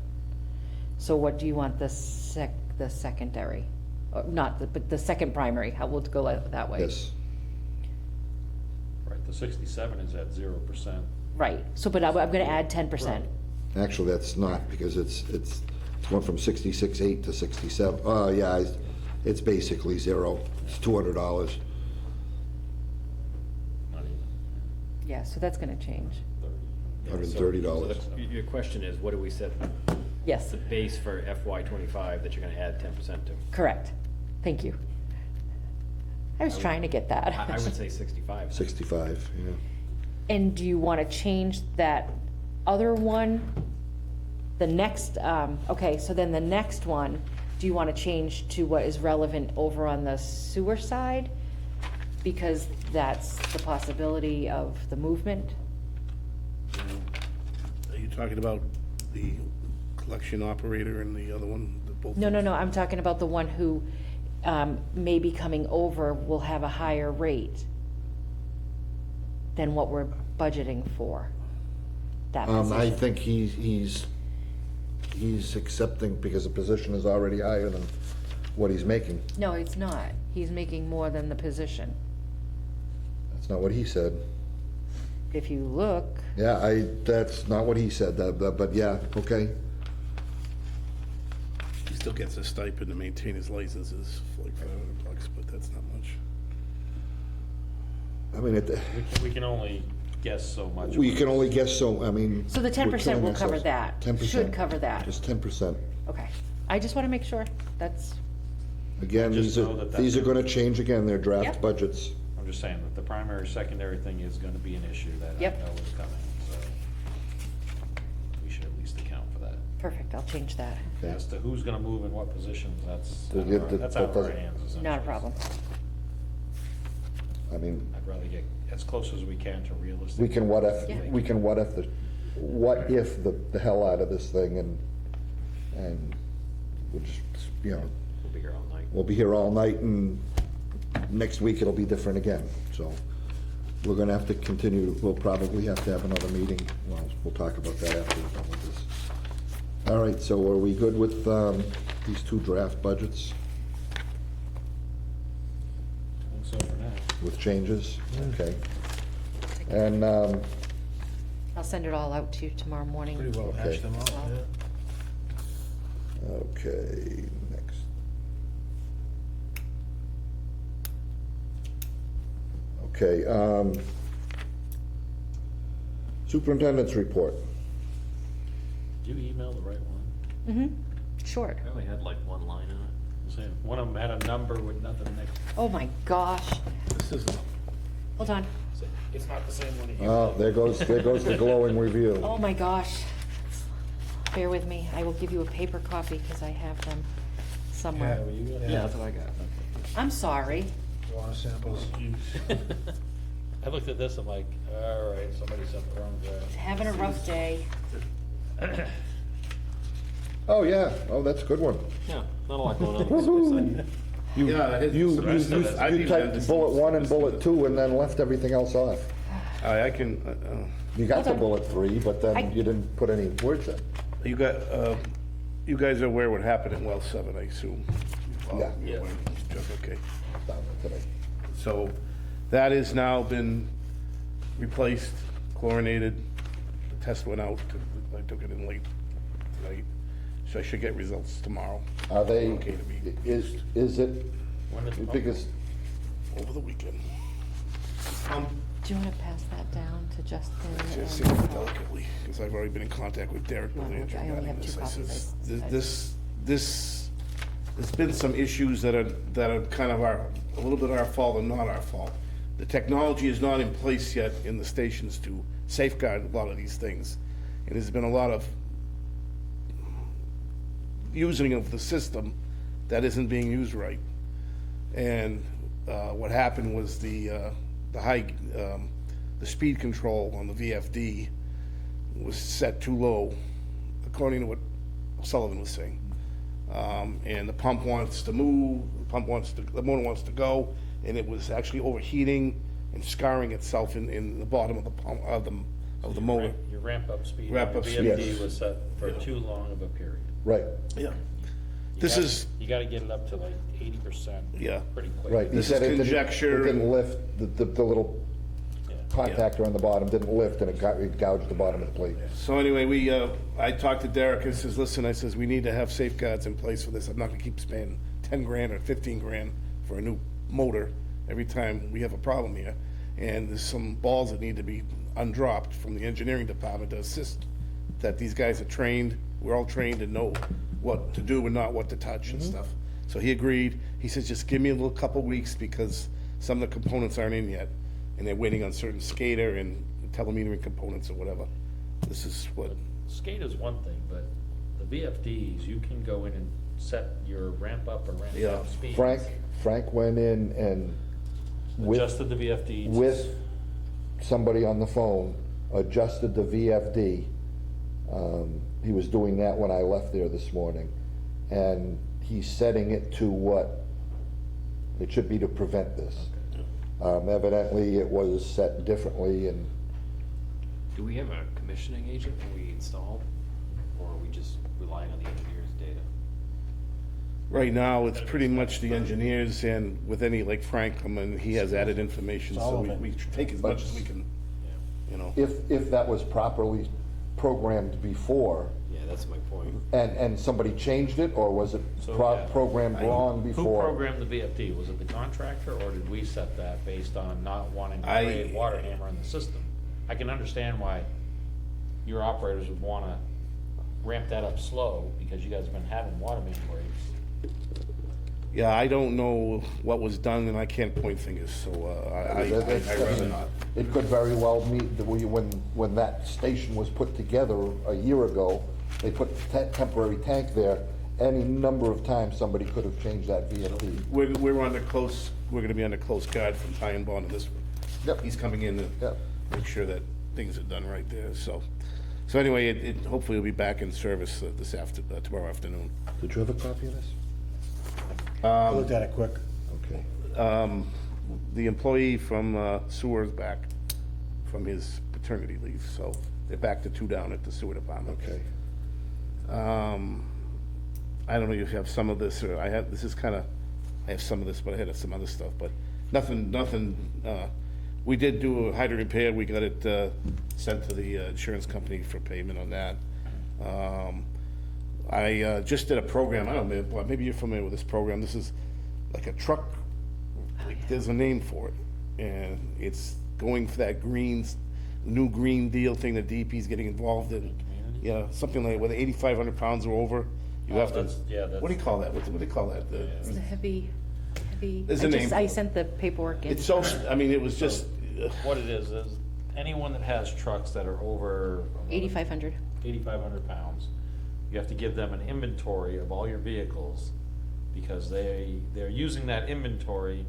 So what do you want the secondary? But the second primary, how we'll go that way? Yes. Right, the 67 is at 0%. Right, so but I'm gonna add 10%. Actually, that's not, because it's going from 66.8 to 67. Yeah, it's basically 0. It's $200. Not even Yeah, so that's gonna change. 30. $130. So your question is, what do we set Yes, the base for FY '25 that you're gonna add 10% to? correct. Thank you. I was trying to get that. I would say 65. 65, yeah. And do you want to change that other one? The next, okay, so then the next one, do you want to change to what is relevant over on the sewer side? Because that's the possibility of the movement? Are you talking about the collection operator and the other one? Both? No, I'm talking about the one who may be coming over will have a higher rate than what we're budgeting for. That I position. think he's accepting, because the position is already higher than what he's making. No, it's not. He's making more than the position. That's not what he said. If you look, Yeah, that's not what he said, but yeah, okay. He still gets a stipend to maintain his licenses, for like $500, but that's not much. I mean, We can only guess so much. we can only guess so, I mean. so the 10% will cover that. 10%. Should cover that. Just 10%. Okay. I just want to make sure. That's, Again, Just know that these are that's- gonna change again, they're draft Yep. budgets. I'm just saying that the primary, secondary thing is gonna be an issue that I Yep. know is coming, so we should at least account for that. perfect. I'll change that. Okay. As to who's gonna move in what positions, that's Yeah, out of our that- hands, essentially. Not a problem. I mean, I'd rather get as close as we can to realistic. we can what Yeah. if, the hell out of this thing, and we'll just, We'll be here all night. we'll be here all night, and next week it'll be different again, so we're gonna have to continue, we'll probably have to have another meeting, well, we'll talk about that after we're done with this. All right, so are we good with, these two draft budgets I think so for now. with changes? Okay. And, I'll send it all out to you tomorrow morning. Pretty well Okay. hashed them out, yeah. okay, next. Okay, superintendent's report. Did you email the right one? Mm-hmm, short. I only had like one line in it. I'm saying, one of them had a number with nothing next. Oh my gosh. This is, Hold on. It's not the same one that you. Oh, there goes the glowing review. Oh my gosh. Bear with me. I will give you a paper copy because I have them Yeah, somewhere. well, you got Yeah, that's what I got. I'm sorry. water samples. I looked at this, I'm like, all right, somebody sent the wrong draft. Having a rough day. Oh, yeah, oh, that's a good one. Yeah, not a lot going on on the side. yeah, it is- You, the rest of it, I you didn't have typed this- bullet one and bullet two and then left everything else off. I can, You got the Hold on. bullet three, but then I- you didn't put any words in. you got, you guys are aware what happened at well 7, I assume? Yeah. You're aware. Okay. Down there today. So that has now been replaced, chlorinated. The test went out. I took it in late tonight. So I should get results tomorrow. Are they, Okay to be is it, When did the pump- because, over the weekend. Do you want to pass that down to Justin? Just and, say it delicately, because I've already been in contact with Derek. Well, Belanger I only regarding have this. two I says, copies. there's been some issues that are kind of a little bit our fault and not our fault. The technology is not in place yet in the stations to safeguard a lot of these things. And there's been a lot of using of the system that isn't being used right. And what happened was the speed control on the VFD was set too low, according to what Sullivan was saying. And the pump wants to move, the motor wants to go, and it was actually overheating and scarring itself in the bottom of the pump, of the motor. Your ramp-up speed. Ramp up on speed. the Yes. VFD was set for too long of a period. right, Yeah. You This gotta- is, You gotta get it up to like 80%. Yeah. Pretty quick. right. He This said is it didn't- conjecture. It didn't lift, the little Yeah. contactor on the bottom didn't lift and it gouged the bottom of the plate. so anyway, I talked to Derek, I says, listen, I says, we need to have safeguards in place for this. I'm not gonna keep spending 10 grand or 15 grand for a new motor every time we have a problem here. And there's some balls that need to be undropped from the engineering department to assist, that these guys are trained, we're all trained and know what to do and not what to touch and stuff. So he agreed. He says, just give me a little couple weeks because some of the components aren't in yet. And they're waiting on certain SCADA and telemetering components or whatever. This is what, SCADA's one thing, but the VFDs, you can go in and set your ramp up or ramp Yeah. down speeds. Frank went in and Adjusted the VFDs. with somebody on the phone, adjusted the VFD. He was doing that when I left there this morning. And he's setting it to what it should be to prevent this. Evidently, it was set differently and Do we have a commissioning agent when we install, or are we just relying on the engineer's data? right now, it's pretty much the engineers and with any, like Frank, he has added information, so we take as much as we can, you know. if that was properly programmed before, Yeah, that's my point. and somebody changed it, or was it So, yeah. programmed wrong Who before? programmed the VFD? Was it the contractor, or did we set that based on not wanting to I- create water hammer in the system? I can understand why your operators would wanna ramp that up slow, because you guys have been having water main breaks. Yeah, I don't know what was done, and I can't point fingers, so, I'd rather not. It could very well mean that when that station was put together a year ago, they put temporary tank there. Any number of times, somebody could have changed that VFD. We're gonna be under close guard from Ty and Bond on this one. Yep. He's coming in to Yep. make sure that things are done right there, so. So anyway, it hopefully will be back in service tomorrow afternoon. Did you have a copy of this? I looked at it quick. Okay. the employee from sewer's back from his paternity leave, so they're back to 2 down at the sewer department. Okay. I don't know if you have some of this, or I have some of this, but I had some other stuff, but nothing, we did do a hydrant repair, we got it, sent to the insurance company for payment on that. I just did a program, I don't know, maybe you're familiar with this program, this is like a truck, there's a name for it, and it's going for that new green deal thing that DEP's getting involved in. Yeah, something like, whether 8,500 pounds or over, you have to, what do you call that? What do they call that? It's a heavy, There's a name. I sent the paperwork in. It's so, I mean, it was just, What it is anyone that has trucks that are over 8,500. 8,500 pounds, you have to give them an inventory of all your vehicles, because they're using that inventory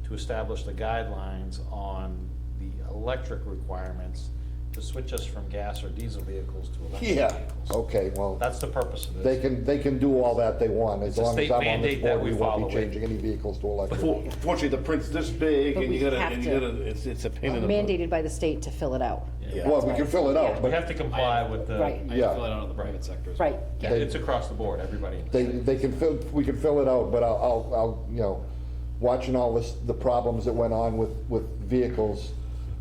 to establish the guidelines on the electric requirements to switch us from gas or diesel vehicles to electric Yeah. vehicles. Okay, well, That's the purpose of they this. can do all that they want, as It's a long as state I'm on this mandate that board, we we won't follow be it. changing any vehicles to electric. fortunately, the print's this big, But and we you gotta, have to- it's a pain in the butt. Mandated by the state to fill it out. Yeah. Well, we can fill it out, We but have to comply with the. Right. I Yeah. fill it out in the private sector as well. Right. Yeah, it's across the board, everybody. they can fill, we can fill it out, but I'll, watching all the problems that went on with vehicles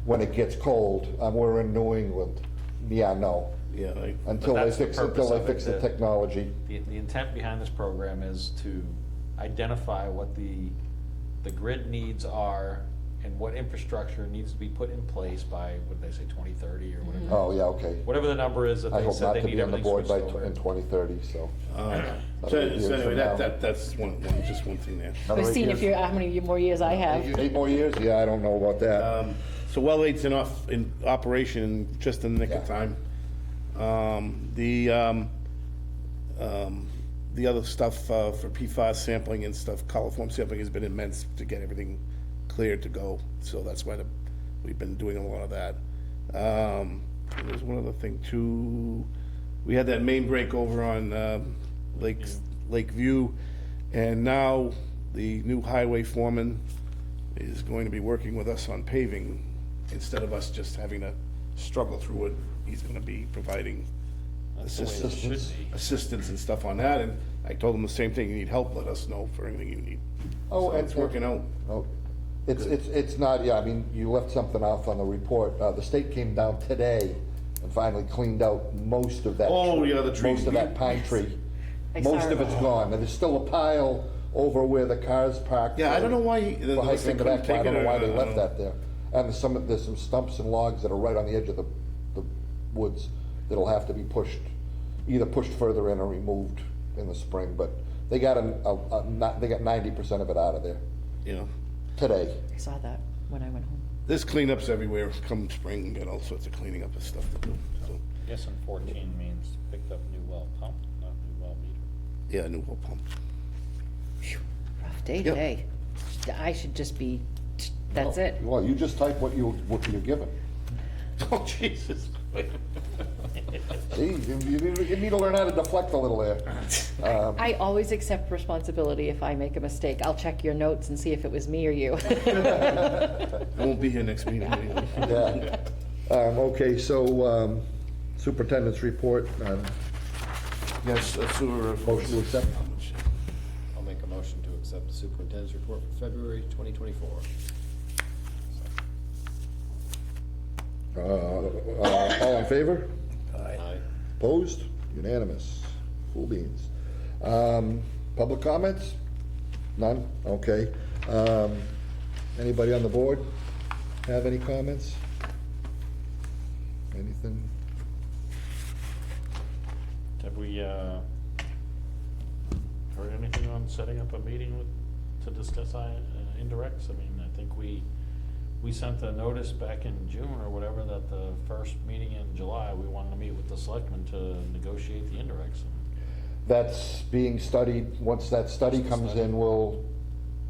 when it gets cold, we're in New England. Yeah, no, Yeah, until But they that's the fix, purpose until they of it, fix the that- technology. The intent behind this program is to identify what the grid needs are and what infrastructure needs to be put in place by, what did they say, 2030 or whatever? Oh, yeah, okay. Whatever the number is that I they hope said not they to need be on the everything board switched by, over. in 2030, so. so years anyway, from now. that's one, just one thing there. Another I've 8 seen how many more years I have. 8 more years? Yeah, I don't know about that. So well eight's in operation just in the nick of Yeah. time. The other stuff for PFAS sampling and stuff, coliform sampling has been immense to get everything cleared to go. So that's why we've been doing a lot of that. And there's one other thing too. We had that main break over on Lakeview, and now the new highway foreman is going to be working with us on paving instead of us just having to struggle through it. He's going to be providing That's the way it should be. assistance and stuff on that, and I told him the same thing, you need help, let us know for anything you need. Oh, So and- it's working out. Oh, it's not, yeah, I mean, you left something off on the report. The state came down today and finally cleaned out most of that. Oh, yeah, the tree. Most of that pine tree. I saw Most it. of it's gone, and there's still a pile over where the cars parked. Yeah, I don't know why For they hiking in the couldn't back, take I it. don't know why or- they I left don't know. that there. And there's some stumps and logs that are right on the edge of the woods that'll have to be either pushed further in or removed in the spring, but they got they got 90% of it out of there You know, today. I saw that when I went home. there's cleanups everywhere, come spring, got all sorts of cleaning up and stuff to do, so. Guessing 14 means picked up new well pump, not new well meter. Yeah, new whole pump. Rough day Yep. today. I should just be, that's it. Well, you just type what you're given. Oh, Jesus. See, you need to learn how to deflect a little there. I always accept responsibility if I make a mistake. I'll check your notes and see if it was me or you. I won't be here next meeting anyway. Yeah. Okay, so superintendent's report, Yes, sewer. motion to accept. I'll make a motion to accept the superintendent's report for February 2024. All in favor? Aye. Opposed? Unanimous. Cool beans. Public comments? None? Okay. Anybody on the board have any comments? Anything? Have we, heard anything on setting up a meeting to discuss indirects? I mean, I think we sent a notice back in June or whatever that the first meeting in July, we wanted to meet with the selectmen to negotiate the indirects. That's being studied. Once that study comes in, we'll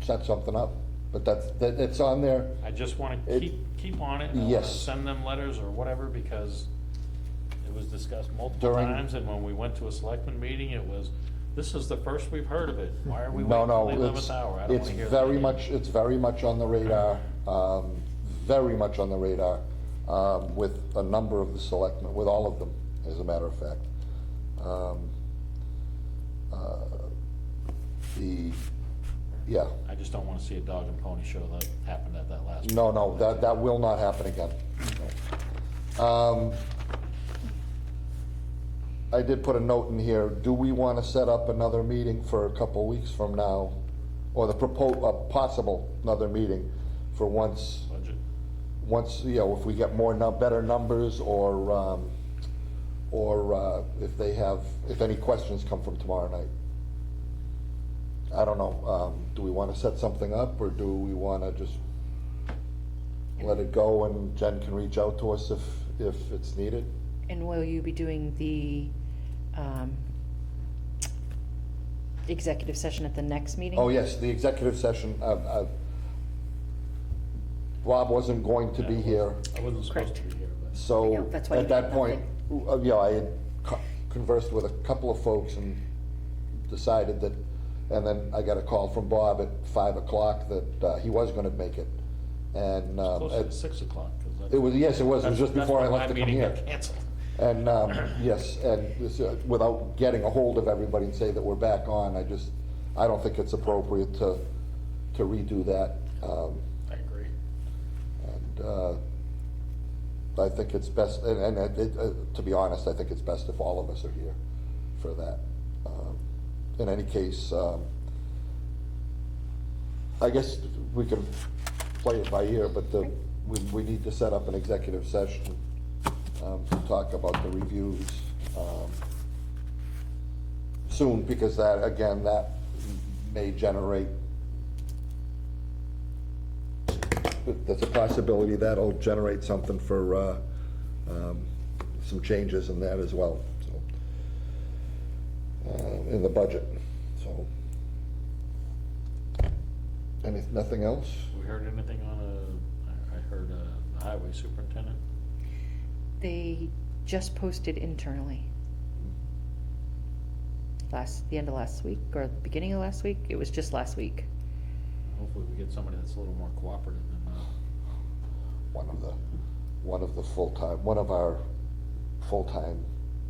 set something up. But it's on there. I just wanna It- keep on it. I wanna Yes. Send them letters or whatever, because it was discussed multiple During- times, and when we went to a selectmen meeting, it was, This is the first we've heard of it. Why are we No, waiting till the no, 11th hour? I don't it's wanna hear that very again. much, it's very much on the radar, very much on the radar, with a number of the selectmen, with all of them, as a matter of fact. Yeah, I just don't wanna see a dog and pony show that happened at that last. no, no, that will not happen again. I did put a note in here, do we want to set up another meeting for a couple weeks from now? Or possible another meeting for once, you know, if we get more, better numbers, or if any questions come from tomorrow night. I don't know, do we want to set something up, or do we want to just let it go and Jen can reach out to us if it's needed? And will you be doing the executive session at the next meeting? Oh, yes, the executive session, Bob wasn't going to be here, I wasn't supposed to be here, but. I so know, that's why at you that did point, yeah, I had conversed with a couple of folks and decided that, and then I got a call from Bob at 5 o'clock that he was gonna make it. And, Closer to 6 o'clock, 'cause that's. it was, yes, it was just that's before I when left my to come meeting here. got canceled. And, yes, and this, without getting a hold of everybody and say that we're back on, I don't think it's appropriate to redo that. I agree. And I think it's best, and to be honest, I think it's best if all of us are here for that. In any case, I guess we can play it by ear, but we need to set up an executive session to talk about the reviews soon, because that, again, that may generate, there's a possibility that'll generate something for some changes in that as well, so, in the budget, so. Nothing else? We heard anything on I heard the highway superintendent? They just posted internally. The end of last week, or the beginning of last week? It was just last week. Hopefully we get somebody that's a little more cooperative than, One of our full-time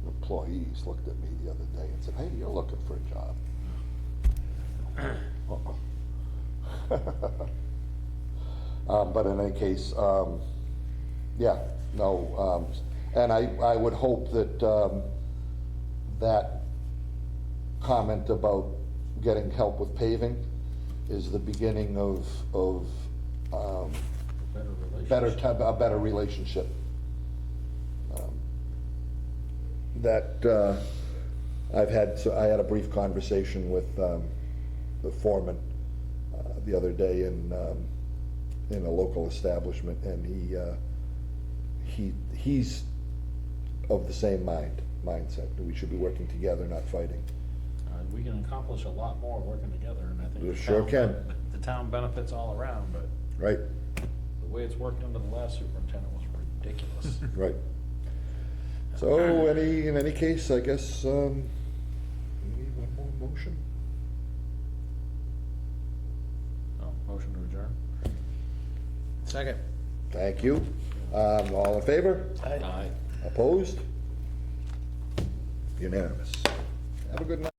employees looked at me the other day and said, "Hey, you're looking for a job." But in any case, yeah, no, and I would hope that that comment about getting help with paving is the beginning of a better relationship. a better relationship. That I had a brief conversation with the foreman the other day in a local establishment, and he's of the same mindset, that we should be working together, not fighting. We can accomplish a lot more working together, and I think. We the sure town- can. The town benefits all around, but Right, the way it's worked under the last superintendent was ridiculous. right. So, in any case, I guess, we need one more motion? Oh, motion to adjourn? Second. Thank you. All in favor? Aye. Opposed? Unanimous. Have a good night.